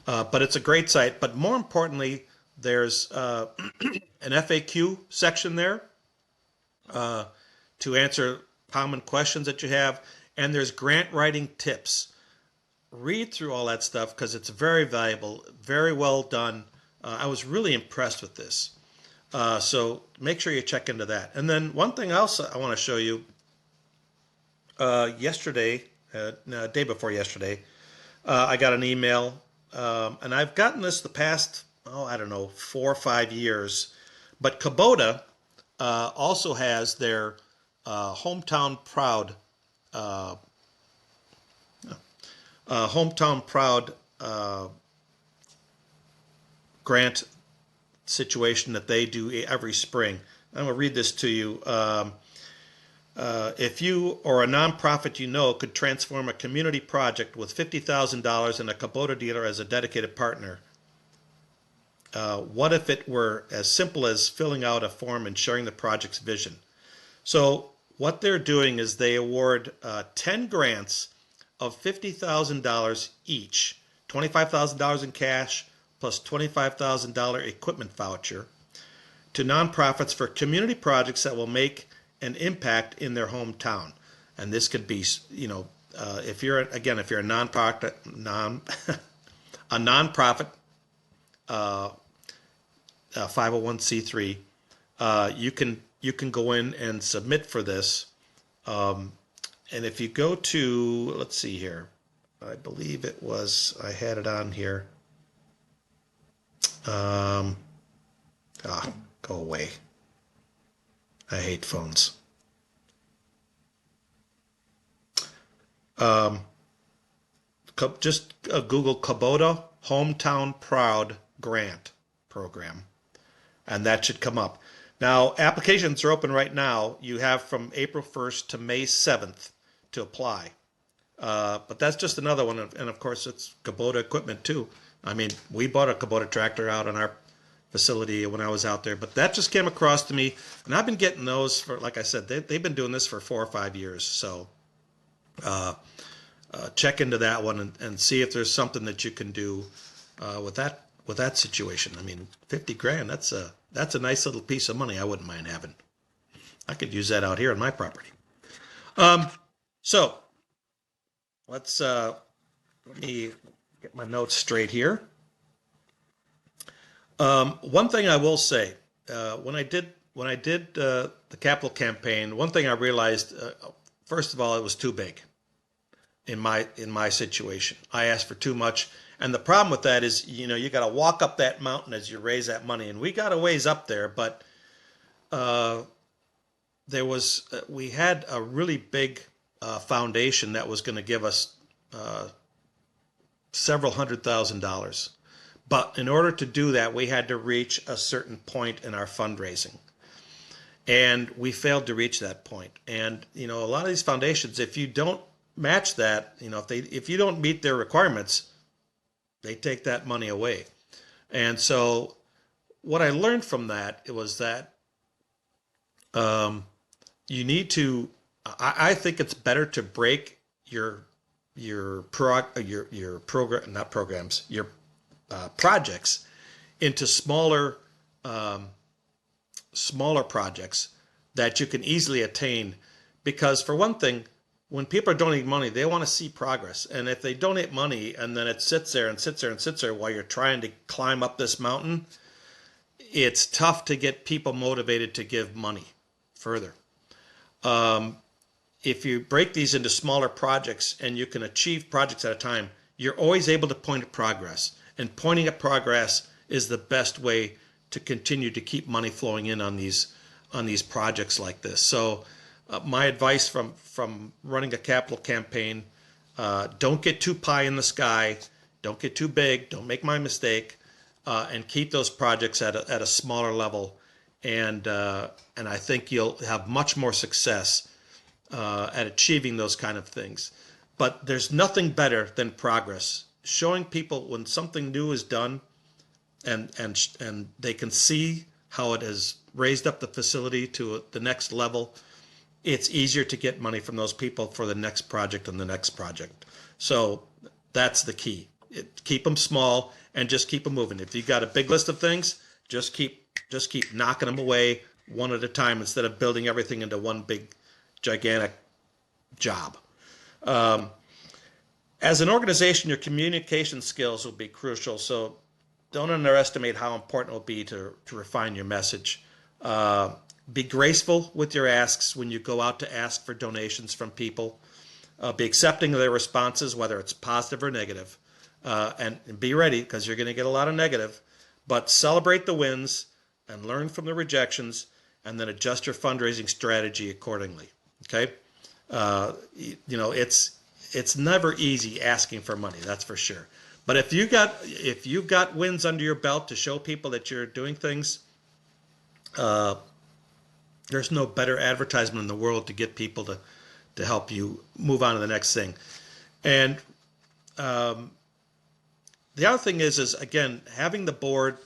But it's a great site. But more importantly, there's an FAQ section there to answer common questions that you have. And there's grant writing tips. Read through all that stuff because it's very valuable, very well done. I was really impressed with this. So make sure you check into that. And then one thing else I want to show you, yesterday, day before yesterday, I got an email, and I've gotten this the past, 4 or 5 years. But Kubota also has their Hometown Proud grant situation that they do every spring. I'm going to read this to you. If you or a nonprofit could transform a community project with $50,000 and a Kubota dealer as a dedicated partner, what if it were as simple as filling out a form and sharing the project's vision? So what they're doing is they award 10 grants of $50,000 each, $25,000 in cash plus $25,000 equipment voucher to nonprofits for community projects that will make an impact in their hometown. And this could be, if you're a nonprofit, a nonprofit, 501c3, you can go in and submit for this. And if you go to, let's see here, I believe I had it on here. Go away. I hate phones. Just Google Kubota Hometown Proud Grant Program, and that should come up. Now, applications are open right now. You have from April 1st to May 7th to apply. But that's just another one. And of course, it's Kubota equipment too. I mean, we bought a Kubota tractor out in our facility when I was out there, but that just came across to me. And I've been getting those for, like I said, they've been doing this for 4 or 5 years. So check into that one and see if there's something that you can do with that situation. I mean, 50 grand, that's a nice little piece of money I wouldn't mind having. I could use that out here on my property. So let me get my notes straight here. One thing I will say, when I did the capital campaign, one thing I realized, first of all, it was too big in my situation. I asked for too much. And the problem with that is, you got to walk up that mountain as you raise that money. And we got a ways up there, but we had a really big foundation that was going to give us several $100,000. But in order to do that, we had to reach a certain point in our fundraising. And we failed to reach that point. And, a lot of these foundations, if you don't match that, if you don't meet their requirements, they take that money away. And so what I learned from that, it was that you need to, I think it's better to break your projects into smaller projects that you can easily attain. Because for one thing, when people are donating money, they want to see progress. And if they donate money and then it sits there and sits there and sits there while you're trying to climb up this mountain, it's tough to get people motivated to give money further. If you break these into smaller projects and you can achieve projects at a time, you're always able to point at progress. And pointing at progress is the best way to continue to keep money flowing in on these projects like this. So my advice from running a capital campaign, don't get too pie in the sky, don't get too big, don't make my mistake, and keep those projects at a smaller level. And I think you'll have much more success at achieving those kind of things. But there's nothing better than progress. Showing people when something new is done, and they can see how it has raised up the facility to the next level, it's easier to get money from those people for the next project and the next project. So that's the key. Keep them small and just keep them moving. If you've got a big list of things, just keep knocking them away one at a time instead of building everything into one big, gigantic job. As an organization, your communication skills will be crucial. So don't underestimate how important it will be to refine your message. Be graceful with your asks when you go out to ask for donations from people. Be accepting of their responses, whether it's positive or negative. And be ready, because you're going to get a lot of negative. But celebrate the wins and learn from the rejections, and then adjust your fundraising strategy accordingly. Okay? It's never easy asking for money, that's for sure. But if you've got wins under your belt to show people that you're doing things, there's no better advertisement in the world to get people to help you move on to the next thing. And the other thing is again, having the board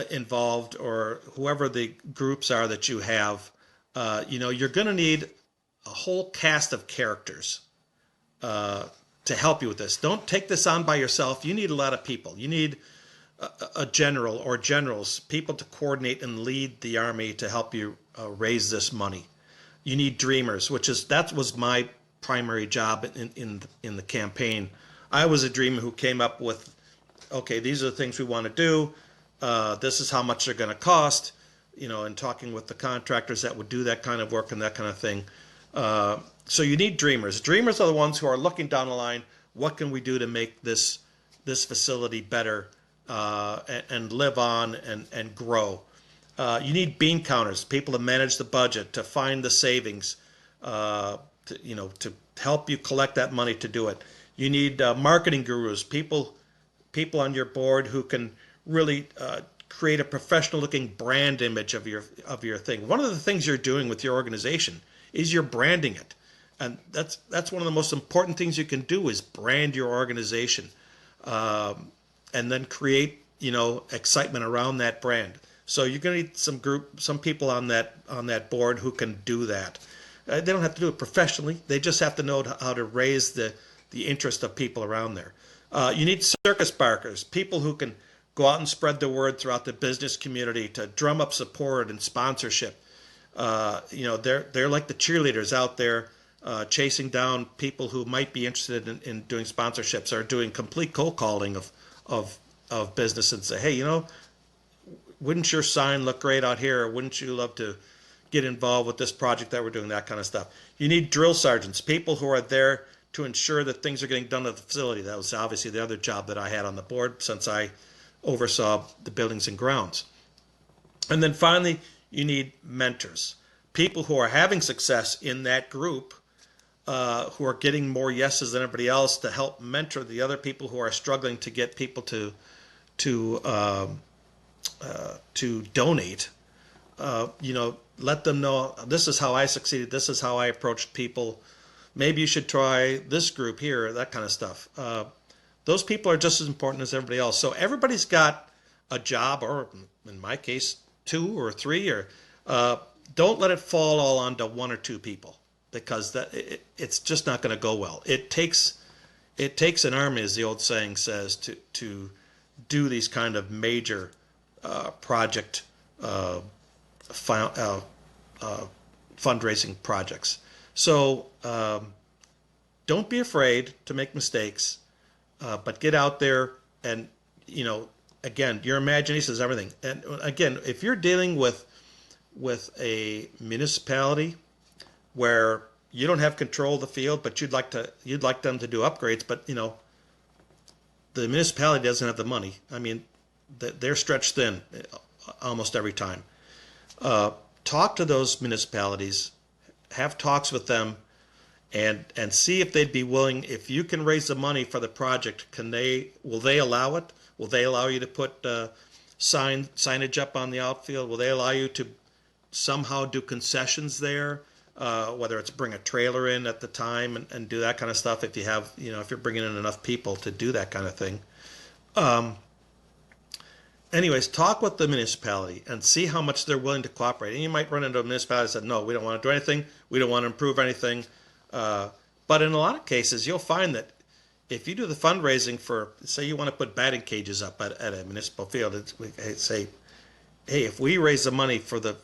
involved, or whoever the groups are that you have, you're going to need a whole cast of characters to help you with this. Don't take this on by yourself. You need a lot of people. You need a general or generals, people to coordinate and lead the army to help you raise this money. You need dreamers, that was my primary job in the campaign. I was a dreamer who came up with, okay, these are the things we want to do. This is how much they're going to cost, and talking with the contractors that would do that kind of work and that kind of thing. So you need dreamers. Dreamers are the ones who are looking down the line. What can we do to make this facility better and live on and grow? You need bean counters, people to manage the budget, to find the savings, to help you collect that money to do it. You need marketing gurus, people on your board who can really create a professional-looking brand image of your thing. One of the things you're doing with your organization is you're branding it. And that's one of the most important things you can do, is brand your organization, and then create excitement around that brand. So you're going to need some people on that board who can do that. They don't have to do it professionally. They just have to know how to raise the interest of people around there. You need circus barkers, people who can go out and spread the word throughout the business community to drum up support and sponsorship. They're like the cheerleaders out there, chasing down people who might be interested in doing sponsorships, or doing complete cold calling of business, and say, hey, wouldn't your sign look great out here? Or wouldn't you love to get involved with this project that we're doing, that kind of stuff. You need drill sergeants, people who are there to ensure that things are getting done at the facility. That was obviously the other job that I had on the board, since I oversaw the buildings and grounds. And then finally, you need mentors, people who are having success in that group, who are getting more yeses than everybody else, to help mentor the other people who are struggling to get people to donate. Let them know, this is how I succeeded, this is how I approached people. Maybe you should try this group here, that kind of stuff. Those people are just as important as everybody else. So everybody's got a job, or in my case, 2 or 3, or don't let it fall all onto 1 or 2 people, because it's just not going to go well. It takes an army, as the old saying says, to do these kind of major project fundraising projects. So don't be afraid to make mistakes, but get out there and, again, your imagination is everything. And again, if you're dealing with a municipality where you don't have control of the field, but you'd like them to do upgrades, but the municipality doesn't have the money. I mean, they're stretched thin almost every time. Talk to those municipalities, have talks with them, and see if they'd be willing. If you can raise the money for the project, will they allow it? Will they allow you to put signage up on the outfield? Will they allow you to somehow do concessions there? Whether it's bring a trailer in at the time and do that kind of stuff. If you have, if you're bringing in enough people to do that kind of thing. Anyways, talk with the municipality and see how much they're willing to cooperate. And you might run into a municipality that said, no, we don't want to do anything. We don't want to improve anything. But in a lot of cases, you'll find that if you do the fundraising for, say you want to put batting cages up at a municipal field, say, hey, if we raise the money for the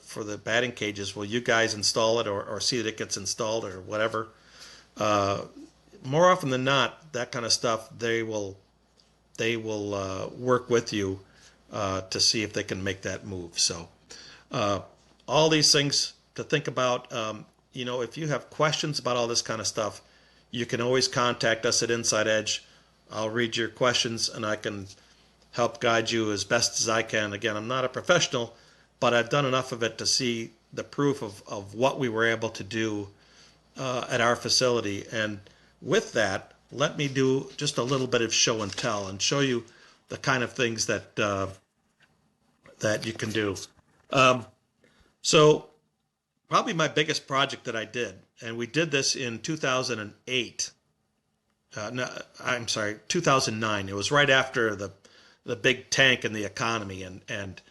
batting cages, will you guys install it or see that it gets installed or whatever? More often than not, that kind of stuff, they will work with you to see if they can make that move. So all these things to think about. If you have questions about all this kind of stuff, you can always contact us at Inside Edge. I'll read your questions and I can help guide you as best as I can. Again, I'm not a professional, but I've done enough of it to see the proof of what we were able to do at our facility. And with that, let me do just a little bit of show and tell and show you the kind of things that you can do. So probably my biggest project that I did, and we did this in 2008. No, I'm sorry, 2009. It was right after the big tank in the economy and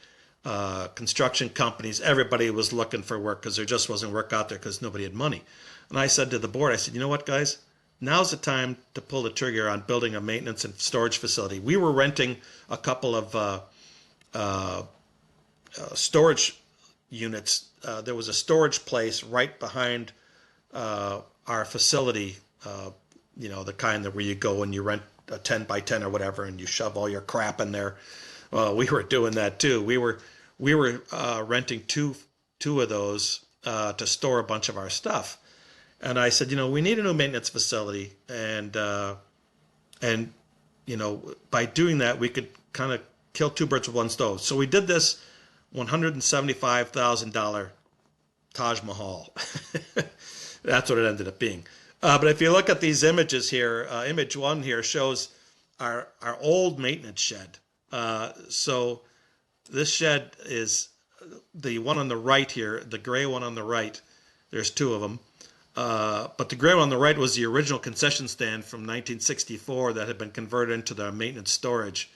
construction companies, everybody was looking for work because there just wasn't work out there because nobody had money. And I said to the board, I said, you know what, guys? Now's the time to pull the trigger on building a maintenance and storage facility. We were renting a couple of storage units. There was a storage place right behind our facility, the kind where you go and you rent a 10 by 10 or whatever, and you shove all your crap in there. We were doing that too. We were renting two of those to store a bunch of our stuff. And I said, we need a new maintenance facility, and by doing that, we could kind of kill two birds with one stone. So we did this $175,000 Taj Mahal. That's what it ended up being. But if you look at these images here, image one here shows our old maintenance shed. So this shed is the one on the right here, the gray one on the right. There's two of them. But the gray one on the right was the original concession stand from 1964 that had been converted into the maintenance storage.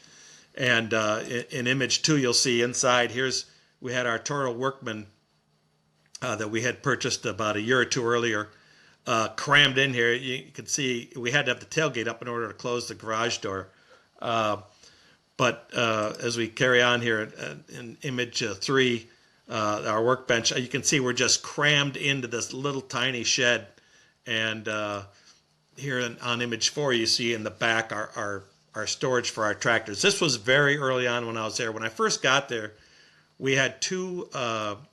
And in image two, you'll see inside, we had our Toro Workman that we had purchased about a year or two earlier, crammed in here. You can see we had to have the tailgate up in order to close the garage door. But as we carry on here in image three, our workbench, you can see we're just crammed into this little tiny shed. And here on image four, you see in the back our storage for our tractors. This was very early on when I was there. When I first got there, we had two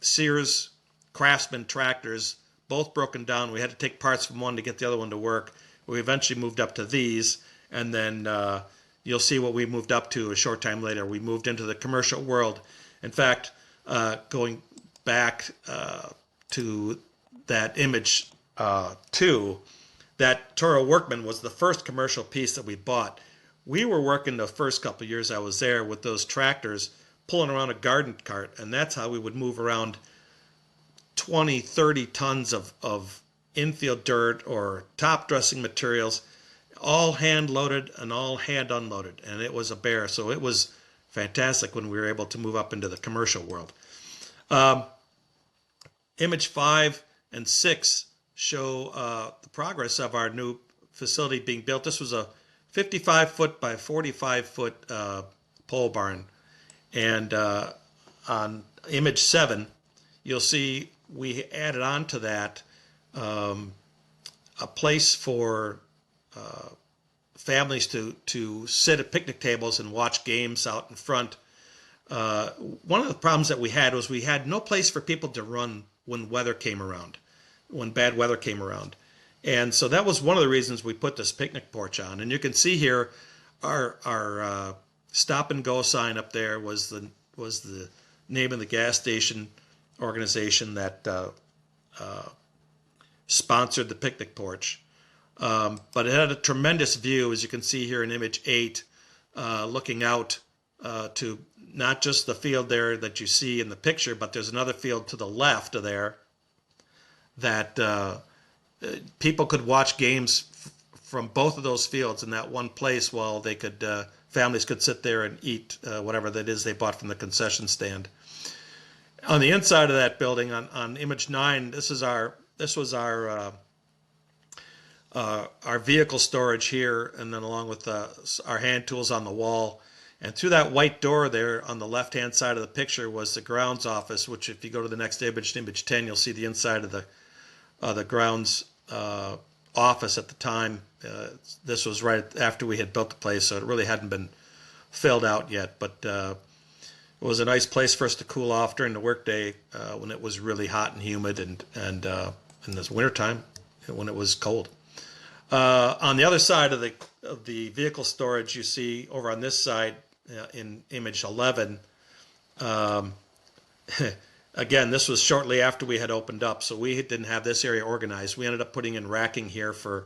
Sears Craftsman tractors, both broken down. We had to take parts from one to get the other one to work. We eventually moved up to these, and then you'll see what we moved up to a short time later. We moved into the commercial world. In fact, going back to that image two, that Toro Workman was the first commercial piece that we bought. We were working the first couple of years I was there with those tractors, pulling around a garden cart, and that's how we would move around 20, 30 tons of infield dirt or top dressing materials, all hand loaded and all hand unloaded. And it was a bear. So it was fantastic when we were able to move up into the commercial world. Image 5 and 6 show the progress of our new facility being built. This was a 55-foot by 45-foot pole barn. And on image 7, you'll see we added on to that a place for families to sit at picnic tables and watch games out in front. One of the problems that we had was we had no place for people to run when weather came around, when bad weather came around. And so that was one of the reasons we put this picnic porch on. And you can see here our stop and go sign up there was the name of the gas station organization that sponsored the picnic porch. But it had a tremendous view, as you can see here in image 8, looking out to not just the field there that you see in the picture, but there's another field to the left of there that people could watch games from both of those fields in that one place, while they could families could sit there and eat whatever that is they bought from the concession stand. On the inside of that building, on image 9, this was our vehicle storage here, and then along with our hand tools on the wall. And through that white door there on the left-hand side of the picture was the grounds office, which if you go to the next image, image 10, you'll see the inside of the grounds office at the time. This was right after we had built the place, so it really hadn't been filled out yet. But it was a nice place for us to cool off during the workday when it was really hot and humid, and in this wintertime when it was cold. On the other side of the vehicle storage, you see over on this side in image 11, again, this was shortly after we had opened up, so we didn't have this area organized. We ended up putting in racking here for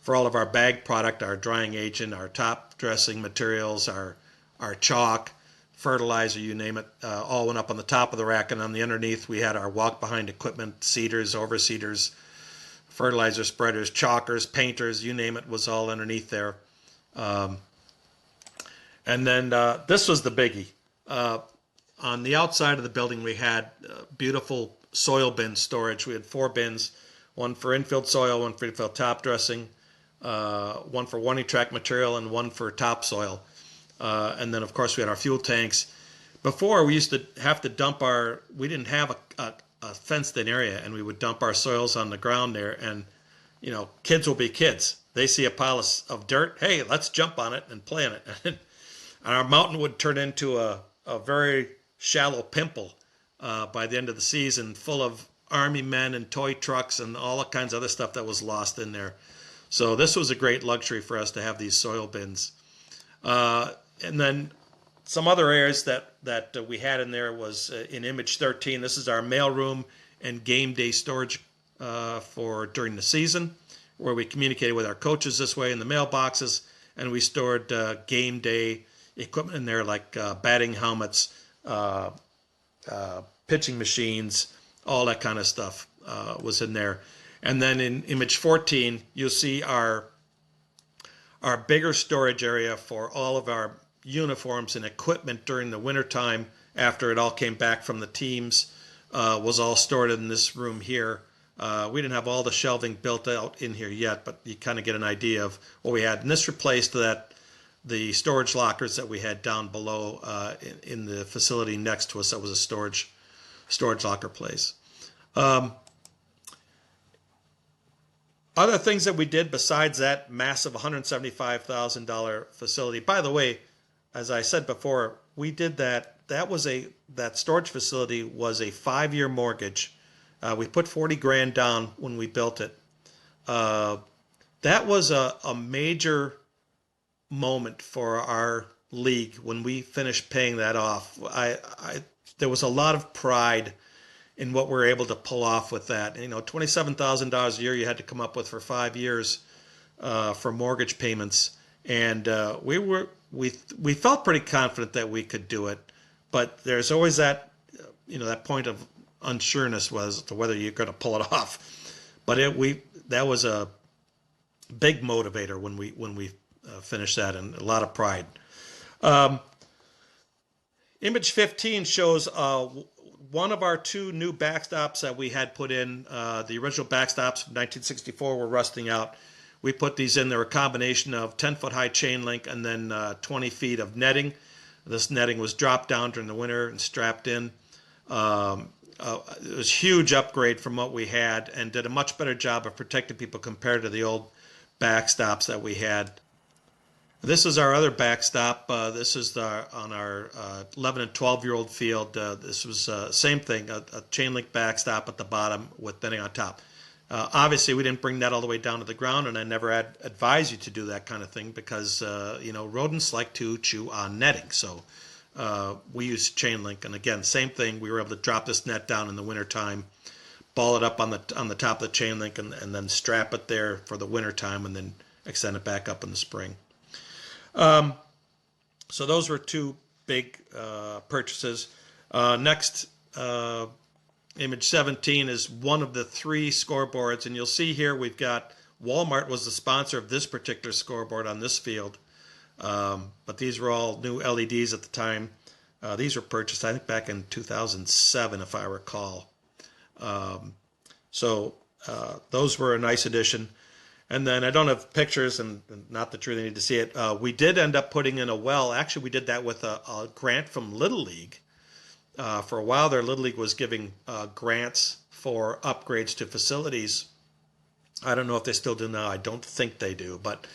all of our bag product, our drying agent, our top dressing materials, our chalk, fertilizer, you name it, all went up on the top of the rack, and on the underneath we had our walk behind equipment, seeders, overseeders, fertilizer spreaders, chalkers, painters, you name it, was all underneath there. And then this was the biggie. On the outside of the building, we had beautiful soil bin storage. We had 4 bins, one for infield soil, one for infield top dressing, one for warning track material, and one for topsoil. And then, of course, we had our fuel tanks. Before, we used to have to dump we didn't have a fenced-in area, and we would dump our soils on the ground there. And, you know, kids will be kids. They see a pile of dirt. Hey, let's jump on it and play on it. And our mountain would turn into a very shallow pimple by the end of the season, full of army men and toy trucks and all kinds of other stuff that was lost in there. So this was a great luxury for us to have these soil bins. And then some other areas that we had in there was in image 13. This is our mailroom and game day storage for during the season, where we communicated with our coaches this way in the mailboxes, and we stored game day equipment in there like batting helmets, pitching machines, all that kind of stuff was in there. And then in image 14, you'll see our bigger storage area for all of our uniforms and equipment during the wintertime after it all came back from the teams was all stored in this room here. We didn't have all the shelving built out in here yet, but you kind of get an idea of what we had. And this replaced the storage lockers that we had down below in the facility next to us. That was a storage locker place. Other things that we did besides that massive $175,000 facility. By the way, as I said before, we did that. That storage facility was a 5-year mortgage. We put $40,000 down when we built it. That was a major moment for our league when we finished paying that off. There was a lot of pride in what we were able to pull off with that. You know, $27,000 a year you had to come up with for 5 years for mortgage payments, and we felt pretty confident that we could do it. But there's always that that point of unsureness as to whether you're going to pull it off. But that was a big motivator when we finished that, and a lot of pride. Image 15 shows one of our 2 new backstops that we had put in. The original backstops from 1964 were rusting out. We put these in. They were a combination of 10-foot high chain link and then 20 feet of netting. This netting was dropped down during the winter and strapped in. It was a huge upgrade from what we had, and did a much better job of protecting people compared to the old backstops that we had. This is our other backstop. This is on our 11 and 12-year-old field. This was same thing, a chain link backstop at the bottom with netting on top. Obviously, we didn't bring that all the way down to the ground, and I never advise you to do that kind of thing because rodents like to chew on netting. So we use chain link, and again, same thing. We were able to drop this net down in the wintertime, ball it up on the top of the chain link, and then strap it there for the wintertime, and then extend it back up in the spring. So those were two big purchases. Next, image 17 is one of the three scoreboards, and you'll see here we've got Walmart was the sponsor of this particular scoreboard on this field, but these were all new LEDs at the time. These were purchased, I think, back in 2007, if I recall. So those were a nice addition. And then I don't have pictures, and not that you really need to see it. We did end up putting in a well. Actually, we did that with a grant from Little League. For a while there, Little League was giving grants for upgrades to facilities. I don't know if they still do now. I don't think they do. But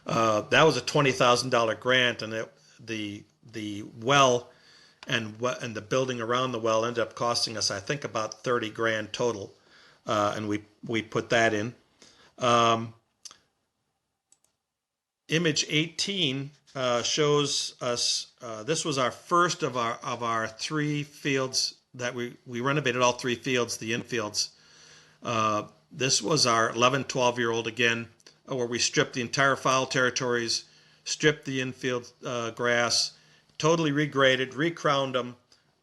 that was a $20,000 grant, and the well and the building around the well ended up costing us, I think, about $30,000 total. And we put that in. Image 18 shows us, this was our first of our three fields that we renovated all three fields, the infields. This was our 11, 12-year-old again, where we stripped the entire foul territories, stripped the infield grass, totally regraded, recrowned them,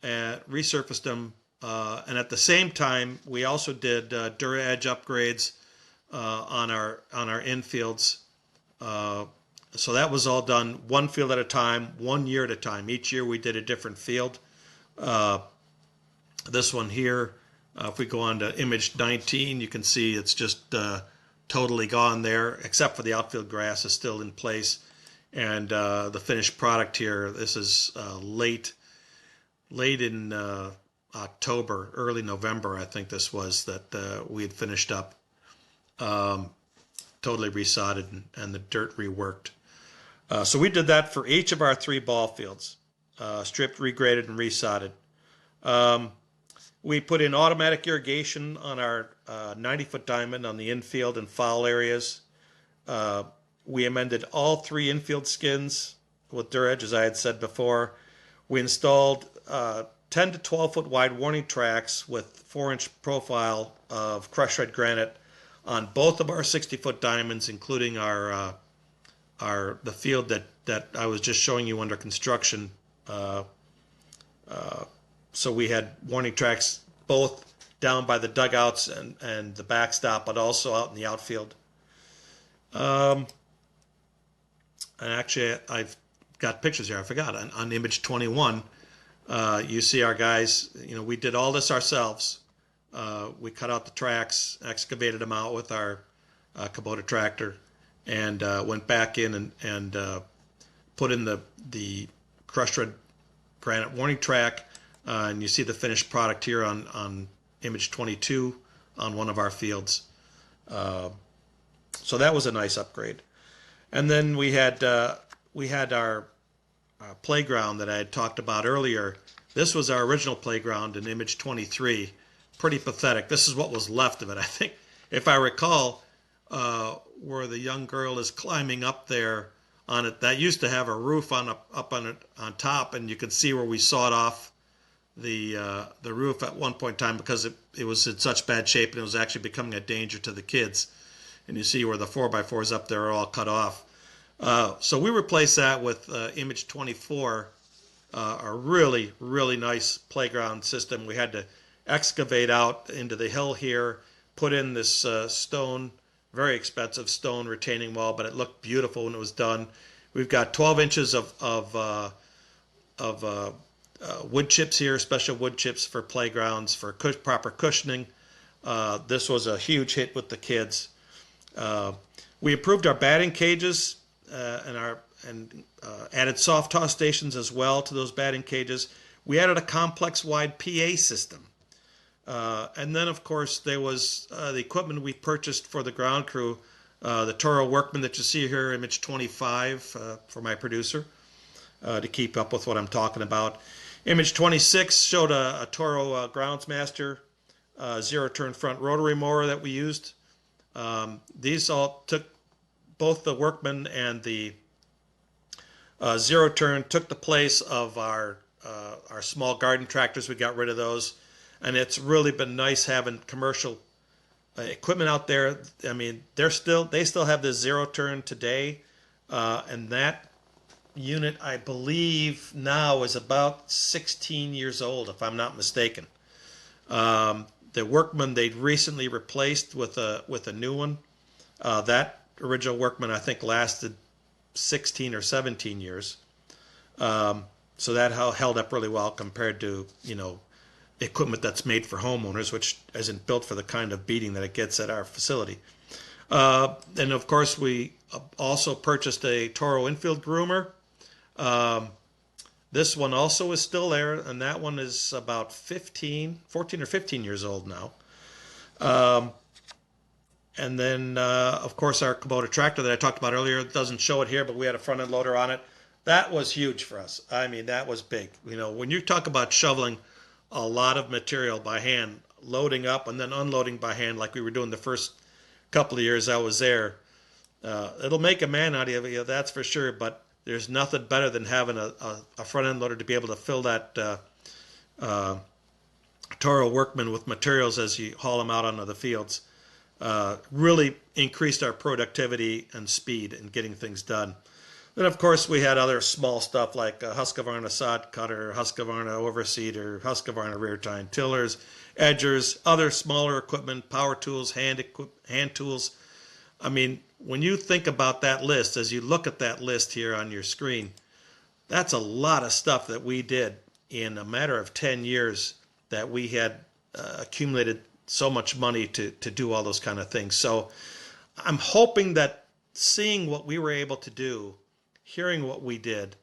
and resurfaced them. And at the same time, we also did Dura Edge upgrades on our infields. So that was all done one field at a time, 1 year at a time. Each year we did a different field. This one here, if we go on to image 19, you can see it's just totally gone there, except for the outfield grass is still in place. And the finished product here, this is late in October, early November, I think this was, that we had finished up. Totally resodded and the dirt reworked. So we did that for each of our three ball fields, stripped, regraded, and resodded. We put in automatic irrigation on our 90-foot diamond on the infield and foul areas. We amended all three infield skins with Dura Edge, as I had said before. We installed 10 to 12-foot wide warning tracks with 4-inch profile of crushed red granite on both of our 60-foot diamonds, including the field that I was just showing you under construction. So we had warning tracks both down by the dugouts and the backstop, but also out in the outfield. And actually, I've got pictures here. I forgot. On image 21, you see our guys. We did all this ourselves. We cut out the tracks, excavated them out with our Kubota tractor, and went back in and put in the crushed red granite warning track. And you see the finished product here on image 22 on one of our fields. So that was a nice upgrade. And then we had our playground that I had talked about earlier. This was our original playground in image 23. Pretty pathetic. This is what was left of it, I think. If I recall, where the young girl is climbing up there on it, that used to have a roof up on top, and you can see where we sawed off the roof at one point in time because it was in such bad shape and it was actually becoming a danger to the kids. And you see where the 4x4s up there are all cut off. So we replaced that with image 24, a really, really nice playground system. We had to excavate out into the hill here, put in this stone, very expensive stone retaining wall, but it looked beautiful when it was done. We've got 12 inches of wood chips here, special wood chips for playgrounds for proper cushioning. This was a huge hit with the kids. We improved our batting cages and added soft toss stations as well to those batting cages. We added a complex-wide PA system. And then, of course, there was the equipment we purchased for the ground crew, the Toro Workman that you see here, image 25 for my producer, to keep up with what I'm talking about. Image 26 showed a Toro Groundsmaster zero-turn front rotary mower that we used. These all took, both the Workman and the zero-turn took the place of our small garden tractors. We got rid of those. And it's really been nice having commercial equipment out there. I mean, they still have this zero turn today, and that unit, I believe, now is about 16 years old, if I'm not mistaken. The Workman they'd recently replaced with a new one. That original Workman, I think, lasted 16 or 17 years. So that held up really well compared to, equipment that's made for homeowners, which isn't built for the kind of beating that it gets at our facility. And of course, we also purchased a Toro infield groomer. This one also is still there, and that one is about 14 or 15 years old now. And then, of course, our Kubota tractor that I talked about earlier, doesn't show it here, but we had a front end loader on it. That was huge for us. I mean, that was big. When you talk about shoveling a lot of material by hand, loading up and then unloading by hand like we were doing the first couple of years I was there, it'll make a man out of you, that's for sure, but there's nothing better than having a front end loader to be able to fill that Toro Workman with materials as you haul them out onto the fields. Really increased our productivity and speed in getting things done. Then, of course, we had other small stuff like a Husqvarna sod cutter, Husqvarna overseeder, Husqvarna rear tine tillers, edgers, other smaller equipment, power tools, hand tools. I mean, when you think about that list, as you look at that list here on your screen, that's a lot of stuff that we did in a matter of 10 years that we had accumulated so much money to do all those kind of things. So I'm hoping that seeing what we were able to do, hearing what we did,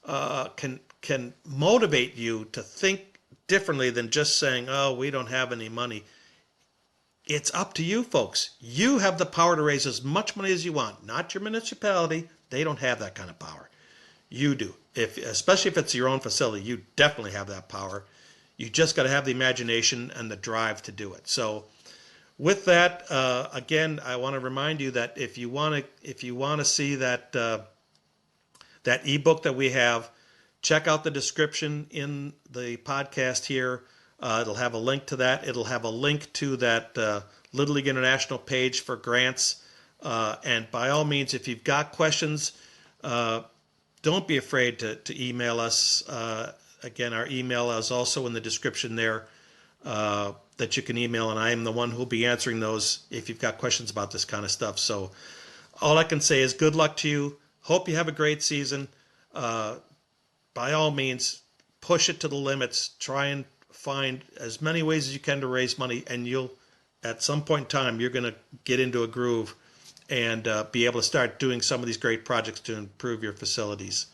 can motivate you to think differently than just saying, oh, we don't have any money. It's up to you, folks. You have the power to raise as much money as you want, not your municipality. They don't have that kind of power. You do. Especially if it's your own facility, you definitely have that power. You just got to have the imagination and the drive to do it. So with that, again, I want to remind you that if you want to see that that ebook that we have, check out the description in the podcast here. It'll have a link to that. It'll have a link to that Little League International page for grants. And by all means, if you've got questions, don't be afraid to email us. Again, our email is also in the description there that you can email, and I am the one who will be answering those if you've got questions about this kind of stuff. So all I can say is good luck to you. Hope you have a great season. By all means, push it to the limits. Try and find as many ways as you can to raise money, and you'll, at some point in time, you're going to get into a groove and be able to start doing some of these great projects to improve your facilities.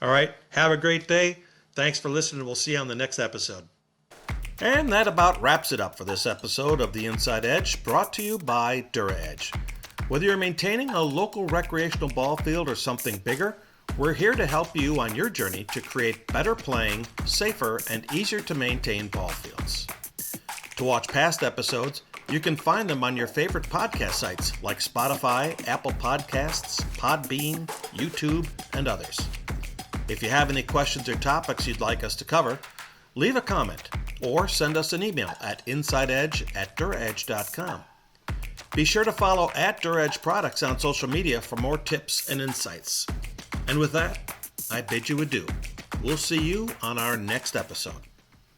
All right, have a great day. Thanks for listening. We'll see you on the next episode. And that about wraps it up for this episode of The Inside Edge, brought to you by DuraEdge. Whether you're maintaining a local recreational ball field or something bigger, we're here to help you on your journey to create better playing, safer, and easier to maintain ball fields. To watch past episodes, you can find them on your favorite podcast sites like Spotify, Apple Podcasts, Podbean, YouTube, and others. If you have any questions or topics you'd like us to cover, leave a comment or send us an email at insideedge@duraedge.com. Be sure to follow @DuraEdge Products on social media for more tips and insights. And with that, I bid you adieu. We'll see you on our next episode.